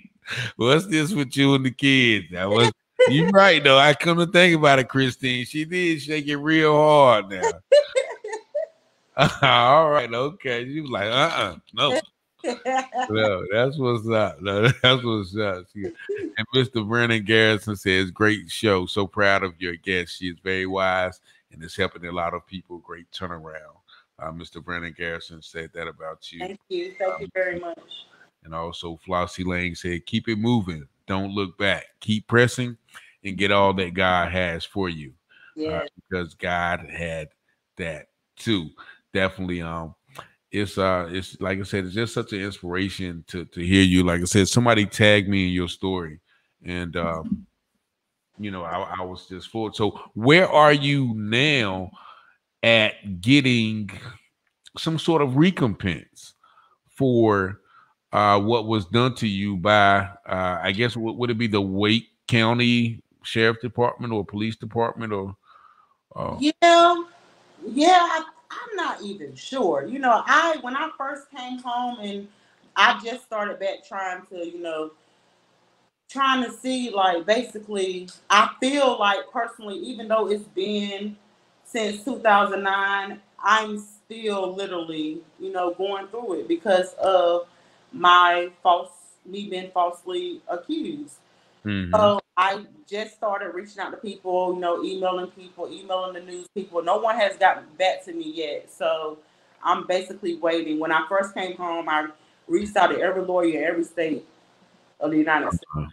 What's this with you and the kids? You're right though. I come to think about it, Christine. She did shake it real hard now. All right, okay. She was like, no. No, that's what's up. No, that's what's up. And Mr. Brennan Garrison says, great show. So proud of your guest. She is very wise and is helping a lot of people. Great turnaround. Mr. Brennan Garrison said that about you. Thank you. Thank you very much. And also Flossie Lang said, keep it moving. Don't look back. Keep pressing and get all that God has for you. Because God had that too. Definitely. It's like I said, it's just such an inspiration to hear you. Like I said, somebody tagged me in your story, and I was just full. So where are you now at getting some sort of recompense for what was done to you by I guess would it be the Wake County Sheriff Department or Police Department or I'm not even sure. When I first came home and I just started back trying to see, like, basically, I feel like personally, even though it's been since 2009, I'm still literally, going through it because of me being falsely accused. Mm-hmm. So I just started reaching out to people, emailing the news people. No one has gotten back to me yet. So I'm basically waiting. When I first came home, I reached out to every lawyer in every state of the United States.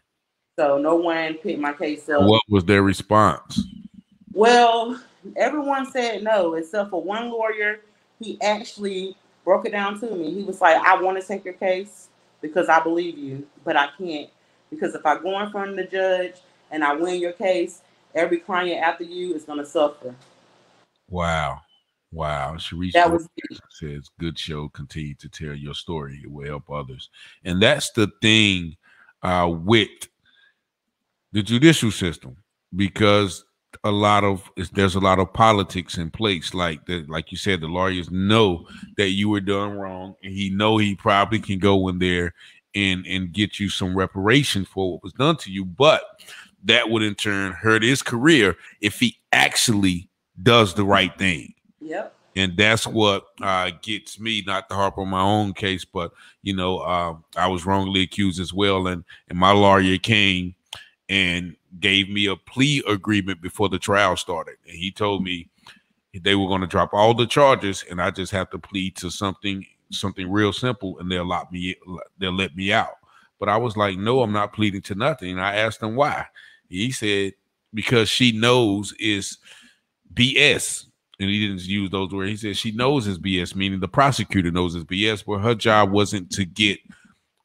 So no one picked my case up. What was their response? Well, everyone said no, except for one lawyer. He actually broke it down to me. He was like, I want to take your case because I believe you, but I can't Because if I go in front of the judge and I win your case, every client after you is going to suffer. Wow. Wow. Sharice That was says, good show. Continue to tell your story. It will help others. And that's the thing with the judicial system, because there's a lot of politics in place. Like you said, the lawyers know that you were done wrong, and he probably can go in there and get you some reparation for what was done to you. But that would in turn hurt his career if he actually does the right thing. Yep. And that's what gets me, not to harp on my own case, but I was wrongly accused as well, and my lawyer came and gave me a plea agreement before the trial started, and he told me they were going to drop all the charges, and I just have to plead to something real simple, and they'll let me out. But I was like, no, I'm not pleading to nothing. And I asked him why. He said because she knows it's BS. And he didn't use those words. He said she knows it's BS, meaning the prosecutor knows it's BS, but her job wasn't to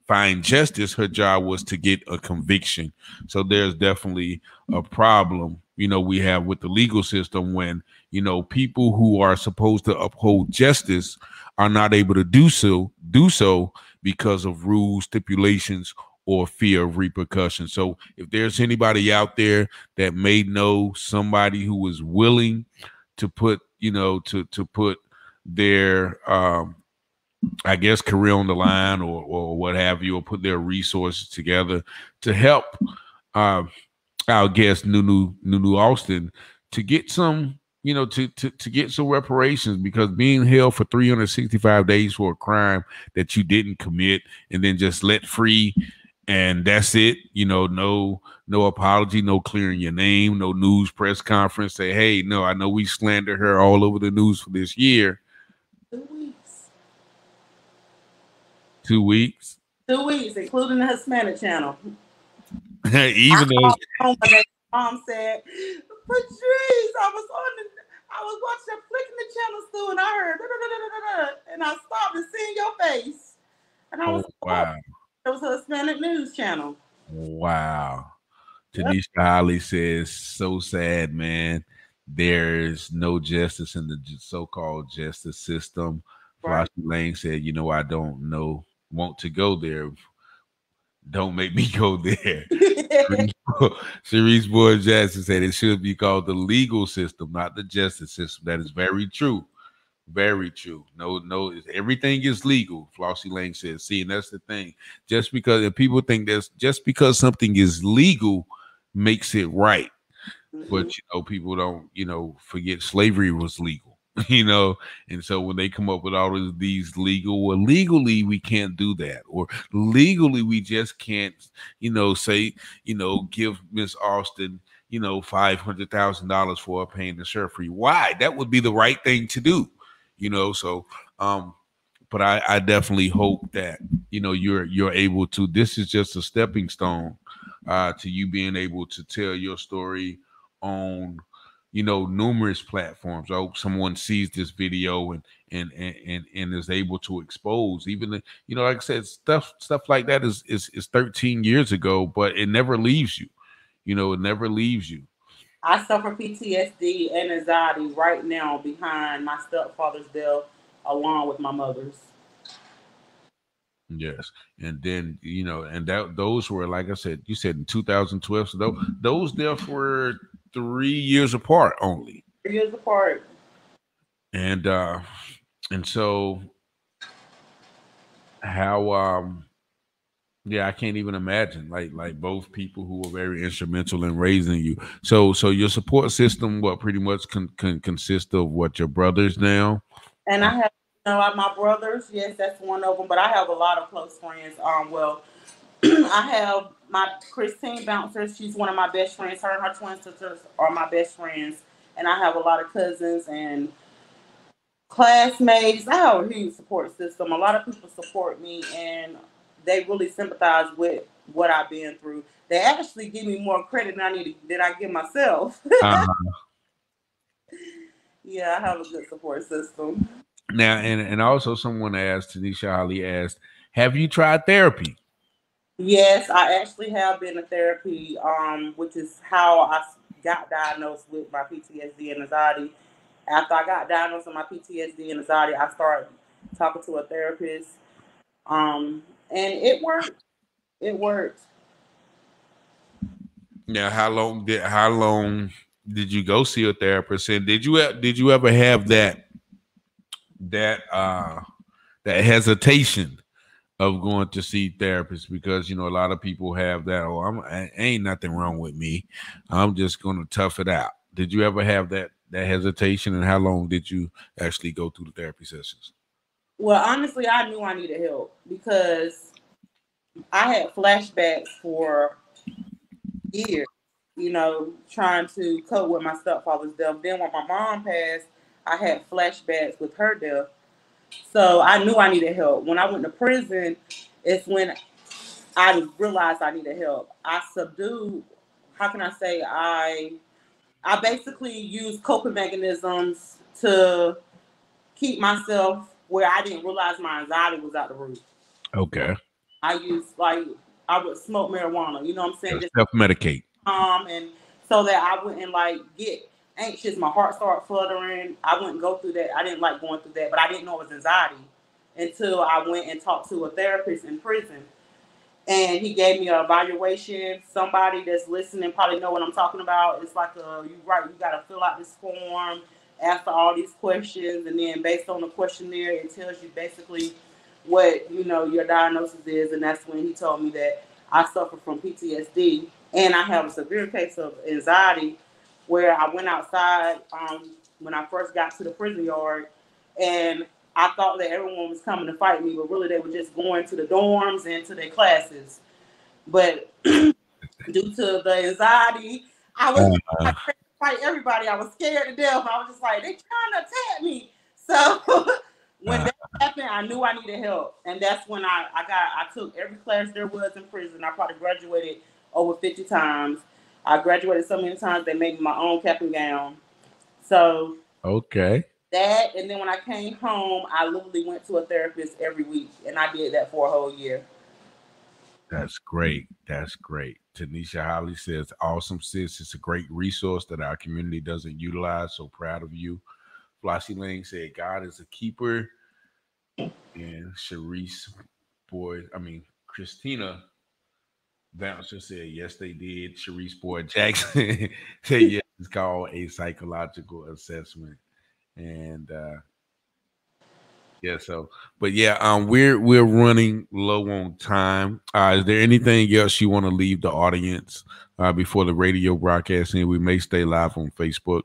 find justice. Her job was to get a conviction. So there's definitely a problem, we have with the legal system when, people who are supposed to uphold justice are not able to do so because of rules, stipulations, or fear of repercussion. So if there's anybody out there that may know somebody who is willing to put, to put their, I guess, career on the line or what have you, or put their resources together to help our guest NuNu Alston to get some, to get some reparations, because being held for 365 days for a crime that you didn't commit and then just let free, and that's it, no apology, no clearing your name, no news press conference, say, hey, no, I know we slandered her all over the news for this year. 2 weeks. 2 weeks? 2 weeks, including the Hispanic channel. Even though mom said, Patrice, I was watching, flicking the channels through, and I heard, and I stopped and seen your face. And I was wow. It was a Hispanic news channel. Wow. Tanisha Holly says, so sad, man. There's no justice in the so-called justice system. Flossie Lane said, I don't want to go there. Don't make me go there. Sharice Boyd Jackson said it should be called the legal system, not the justice system. That is very true. Very true. No, everything is legal. Flossie Lane says, see, and that's the thing. Just because, if people think just because something is legal makes it right. But people don't, forget slavery was legal, and so when they come up with all of these legally we can't do that, or legally we just can't, say, give Miss Alston, $500,000 for a pain and surgery. Why? That would be the right thing to do, so but I definitely hope that you're able to. This is just a stepping stone to you being able to tell your story on numerous platforms. I hope someone sees this video and is able to expose, even like I said, stuff like that is 13 years ago, but it never leaves you. It never leaves you. I suffer PTSD and anxiety right now behind my stepfather's death, along with my mother's. Yes, and then and those were, like I said, you said in 2012. So those deaths were 3 years apart only. 3 years apart. And so how I can't even imagine like both people who were very instrumental in raising you. So your support system, what pretty much can consist of what, your brothers now? And I have my brothers, yes, that's one of them, but I have a lot of close friends. Well, I have my Christine Bouncer. She's one of my best friends. Her and her twin sisters are my best friends. And I have a lot of cousins and classmates. I have a huge support system. A lot of people support me, and they really sympathize with what I've been through. They actually give me more credit than I give myself. Yeah, I have a good support system. Now, and also someone asked, Tanisha Holly asked, have you tried therapy? Yes, I actually have been to therapy, which is how I got diagnosed with my PTSD and anxiety. After I got diagnosed with my PTSD and anxiety, I started talking to a therapist, and it worked. It worked. Now, how long did you go see a therapist? And did you ever have that that hesitation of going to see therapists? Because a lot of people have that. Oh, ain't nothing wrong with me. I'm just gonna tough it out. Did you ever have that hesitation? And how long did you actually go through the therapy sessions? Well, honestly, I knew I needed help because I had flashbacks for years, trying to cope with my stepfather's death. Then when my mom passed, I had flashbacks with her death. So I knew I needed help. When I went to prison, it's when I realized I needed help. I subdued, how can I say, I basically used coping mechanisms to keep myself where I didn't realize my anxiety was out the roof. Okay. I used, I would smoke marijuana, you know what I'm saying? Just self-medicate. And so that I wouldn't get anxious, my heart started fluttering. I wouldn't go through that. I didn't like going through that, but I didn't know it was anxiety until I went and talked to a therapist in prison. And he gave me an evaluation. Somebody that's listening probably know what I'm talking about. It's like you got to fill out this form, answer all these questions, and then based on the questionnaire, it tells you basically what your diagnosis is. And that's when he told me that I suffer from PTSD and I have a severe case of anxiety, where I went outside when I first got to the prison yard, and I thought that everyone was coming to fight me, but really they were just going to the dorms and to their classes. But due to the anxiety, I was trying to fight everybody. I was scared to death. I was just like, they trying to attack me. So when that happened, I knew I needed help. And that's when I took every class there was in prison. I probably graduated over 50 times. I graduated so many times they made me my own cap and gown. So okay. That, and then when I came home, I literally went to a therapist every week, and I did that for a whole year. That's great. That's great. Tanisha Holly says, awesome, sis. It's a great resource that our community doesn't utilize. So proud of you. Flossie Lang said, God is a keeper. And Christina Bouncer said, yes, they did. Sharice Boyd Jackson said, yes, it's called a psychological assessment. And we're running low on time. Is there anything else you want to leave the audience before the radio broadcast? And we may stay live on Facebook.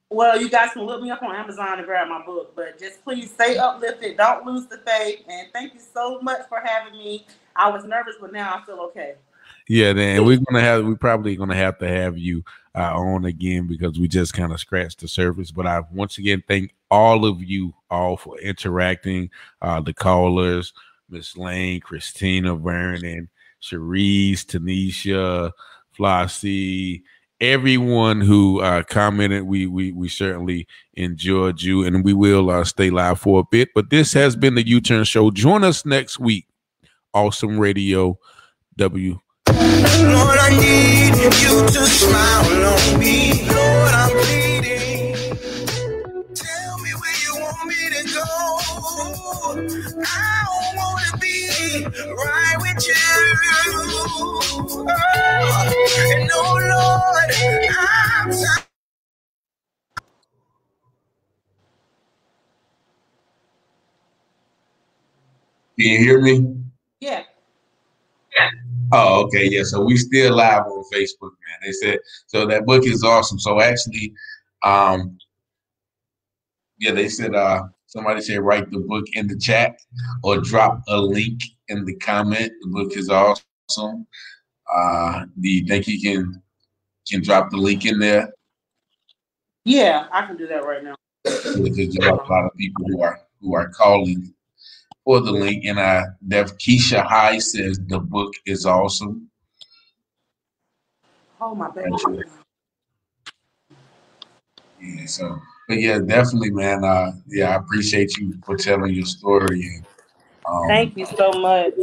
Well, you guys can look me up on Amazon and grab my book, but just please stay uplifted. Don't lose the faith. And thank you so much for having me. I was nervous, but now I feel okay. Yeah, then we're probably gonna have to have you on again, because we just kind of scratched the surface. But I once again thank all of you all for interacting. The callers, Miss Lane, Christina, Vernon, Cherise, Tanisha, Flossie, everyone who commented. We certainly enjoyed you, and we will stay live for a bit. But this has been the U-Turn Show. Join us next week. Awesome Radio W. Lord, I need you to smile on me. Lord, I'm pleading. Tell me where you want me to go. I want to be right with you. Oh, and oh, Lord, I'm tired. Can you hear me? Yeah. Oh, okay, yeah. So we still live on Facebook, man. They said so that book is awesome. So actually, they said somebody said write the book in the chat or drop a link in the comment. The book is awesome. Do you think you can drop the link in there? Yeah, I can do that right now. Because there are a lot of people who are calling for the link, and Keisha High says the book is awesome. Oh my baby. Yeah, but yeah, definitely, man. I appreciate you for telling your story. And, thank you so much.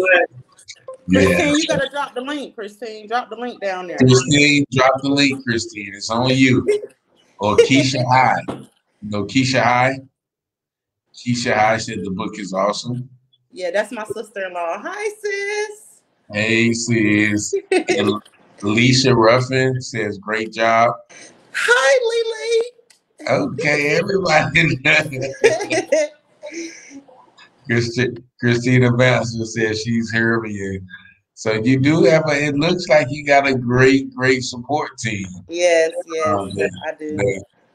Christine, you gotta drop the link. Christine, drop the link down there. Christine, drop the link, Christine. It's on you. Or Keisha High. You know Keisha High? Keisha High said the book is awesome. Yeah, that's my sister-in-law. Hi, sis. Hey, sis. And Alicia Ruffin says, great job. Hi, Lily. Okay, everybody. Christina Master says she's hearing you. So you do have it looks like you got a great support team. Yes, I do.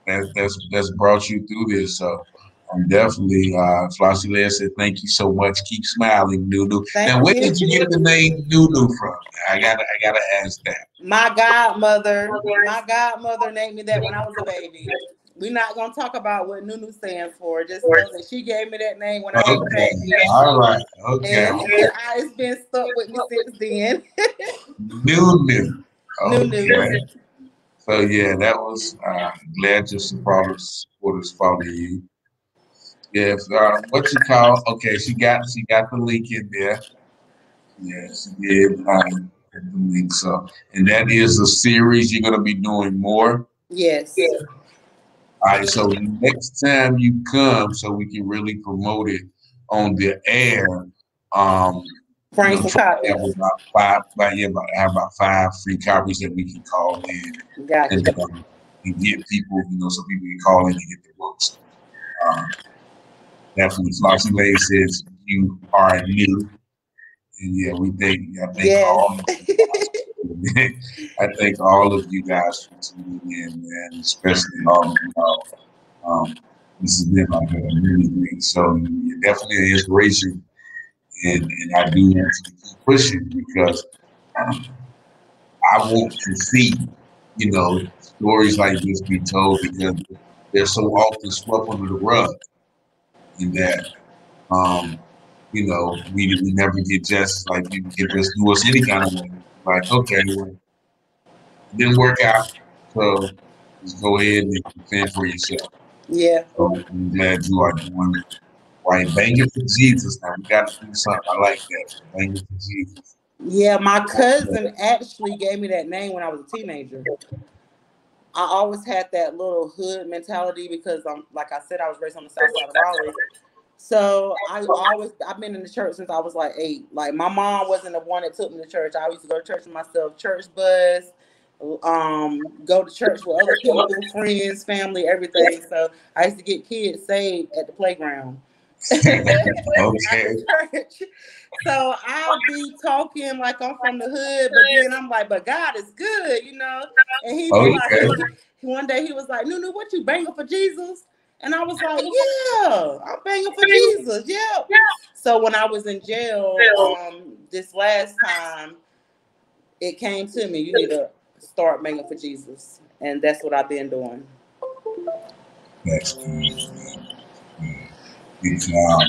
That's brought you through this. So I'm definitely Flossie Leah said, thank you so much. Keep smiling, NuNu. Now, where did you get the name NuNu from? I gotta ask that. My godmother named me that when I was a baby. We're not gonna talk about what NuNu stands for. Just know that she gave me that name when I was a baby. All right. Okay. And it's been stuck with me since then. NuNu. Okay. NuNu. So yeah, that was glad your supporters follow you. Yeah, what you call? Okay, she got the link in there. Yeah, she did the link. So, and that is a series you're gonna be doing more. Yes. All right. So next time you come, so we can really promote it on the air. Bring some copies. Have about 5 free copies that we can call in. Gotcha. And get people, so people can call in and get the books. Definitely, Flossie Wade says you are new, and yeah, I thank all of you guys for tuning in, man. Especially all of you. This has been like a really great show. You're definitely an inspiration, and I do want to keep pushing because I want to see, stories like this be told because they're so often swept under the rug. In that, we never get justice. Like people can just do us any kind of way. Like, okay, well, it didn't work out, so just go ahead and defend for yourself. Yeah. So I'm glad you are doing it right. Banging for Jesus. Now we got to do something. I like that. Banging for Jesus. Yeah, my cousin actually gave me that name when I was a teenager. I always had that little hood mentality because like I said, I was raised on the south side of Raleigh. So I've been in the church since I was like 8. Like my mom wasn't the one that took me to church. I used to go to church with myself, church bus, go to church with other people, friends, family, everything. So I used to get kids saved at the playground. Okay. So I'll be talking like I'm from the hood, but then I'm like, but God is good, And he was like, one day he was like, NuNu, what you banging for Jesus? And I was like, yeah, I'm banging for Jesus. Yeah. So when I was in jail this last time, it came to me, you need to start banging for Jesus. And that's what I've been doing. That's good. Good job.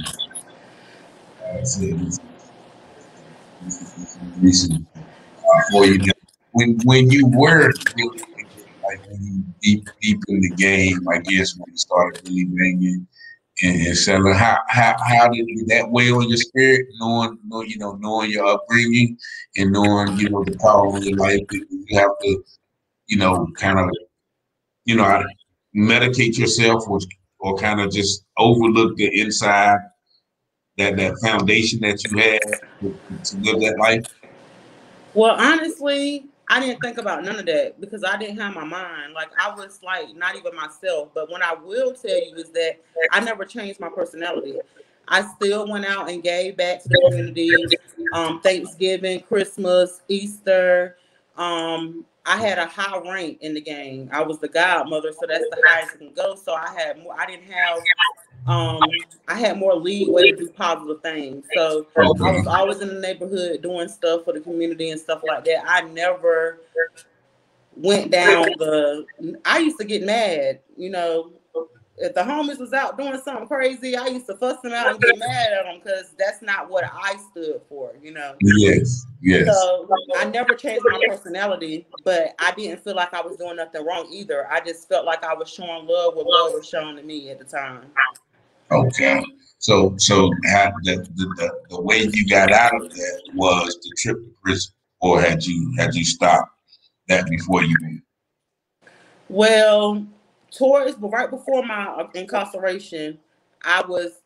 For you, when you were like when you deep in the game, I guess when you started really banging and selling, how did that weigh on your spirit, knowing your upbringing and knowing the call on your life that you have to kind of medicate yourself or kind of just overlook the inside that foundation that you had to live that life? Well, honestly, I didn't think about none of that because I didn't have my mind. Like I was like not even myself. But what I will tell you is that I never changed my personality. I still went out and gave back to the community. Thanksgiving, Christmas, Easter. I had a high rank in the gang. I was the godmother, so that's the highest it can go. So I had more. I had more leeway to do positive things. So I was always in the neighborhood doing stuff for the community and stuff like that. I never went down I used to get mad, if the homies was out doing something crazy, I used to fuss them out and get mad at them because that's not what I stood for, Yes. So I never changed my personality, but I didn't feel like I was doing nothing wrong either. I just felt like I was showing love where love was shown to me at the time. Okay. So the way you got out of that was the trip to prison, or had you stopped that before you went? Well, right before my incarceration, I was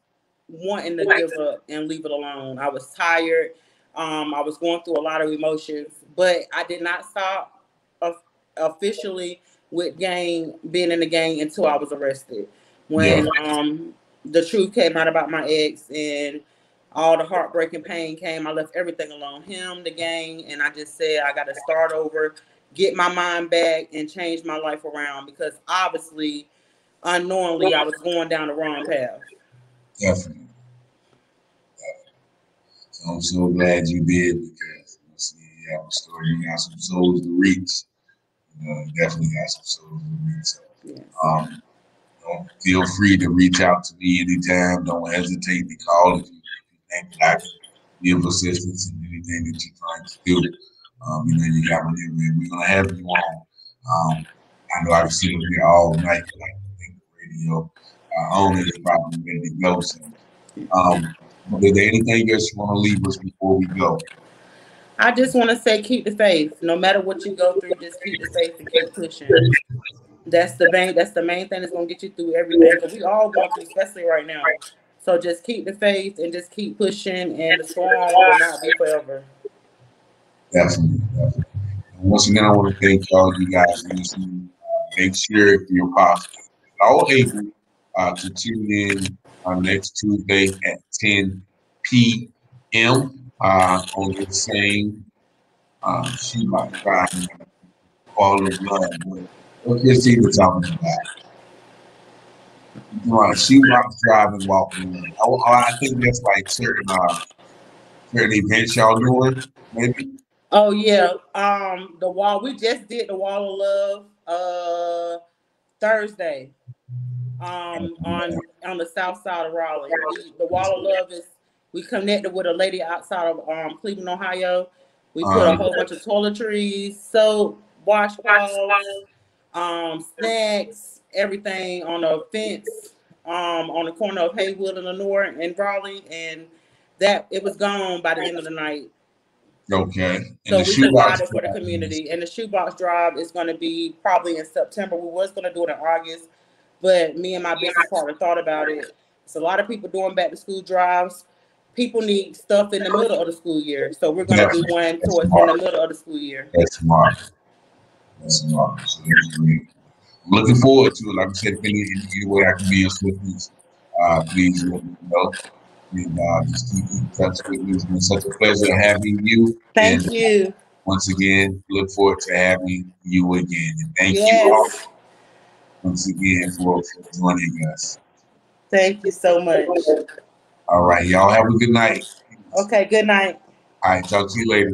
wanting to give up and leave it alone. I was tired. I was going through a lot of emotions, but I did not stop officially with being in the gang until I was arrested. When the truth came out about my ex and all the heartbreaking pain came, I left everything alone. Him, the gang, and I just said I got to start over, get my mind back, and change my life around, because obviously, unknowingly, I was going down the wrong path. Definitely. So I'm so glad you did, because you have a story, you got some souls to reach. Definitely got some souls to reach. So, feel free to reach out to me anytime. Don't hesitate to call if you think that I can be of assistance in anything that you're trying to do. You got me there. We're gonna have you on. I know I've seen you here all night, like the radio. Owner is probably ready to go. So, is there anything else you want to leave us before we go? I just want to say, keep the faith. No matter what you go through, just keep the faith and keep pushing. That's the main thing that's gonna get you through everything. Because we all going through, especially right now. So just keep the faith and just keep pushing, and the storm will not be forever. Definitely. And once again, I want to thank all you guys listening. Make sure, if you're able to tune in next Tuesday at 10 p.m. On the same She Might Find All of Love. What Christina talking about? Right, She Might Driving, Walking. I think that's like certain events y'all doing, maybe. Oh yeah, the wall. We just did the Wall of Love Thursday. On the south side of Raleigh. The Wall of Love is, we connected with a lady outside of Cleveland, Ohio. We put a whole bunch of toiletries, soap, washcloths, snacks, everything on a fence on the corner of Haywood and Lenore and Raleigh, and that it was gone by the end of the night. Okay. So we provided for the community, and the shoebox drive is going to be probably in September. We was going to do it in August, but me and my business partner thought about it. It's a lot of people doing back to school drives. People need stuff in the middle of the school year, so we're going to do one towards in the middle of the school year. That's smart. So that's great. I'm looking forward to it. Like I said, if any way I can be of assistance, please let me know. And just keep in touch with me. It's been such a pleasure having you. Thank you. Once again, look forward to having you again. And thank you all once again for joining us. Thank you so much. All right, y'all have a good night. Okay, good night. All right, talk to you later.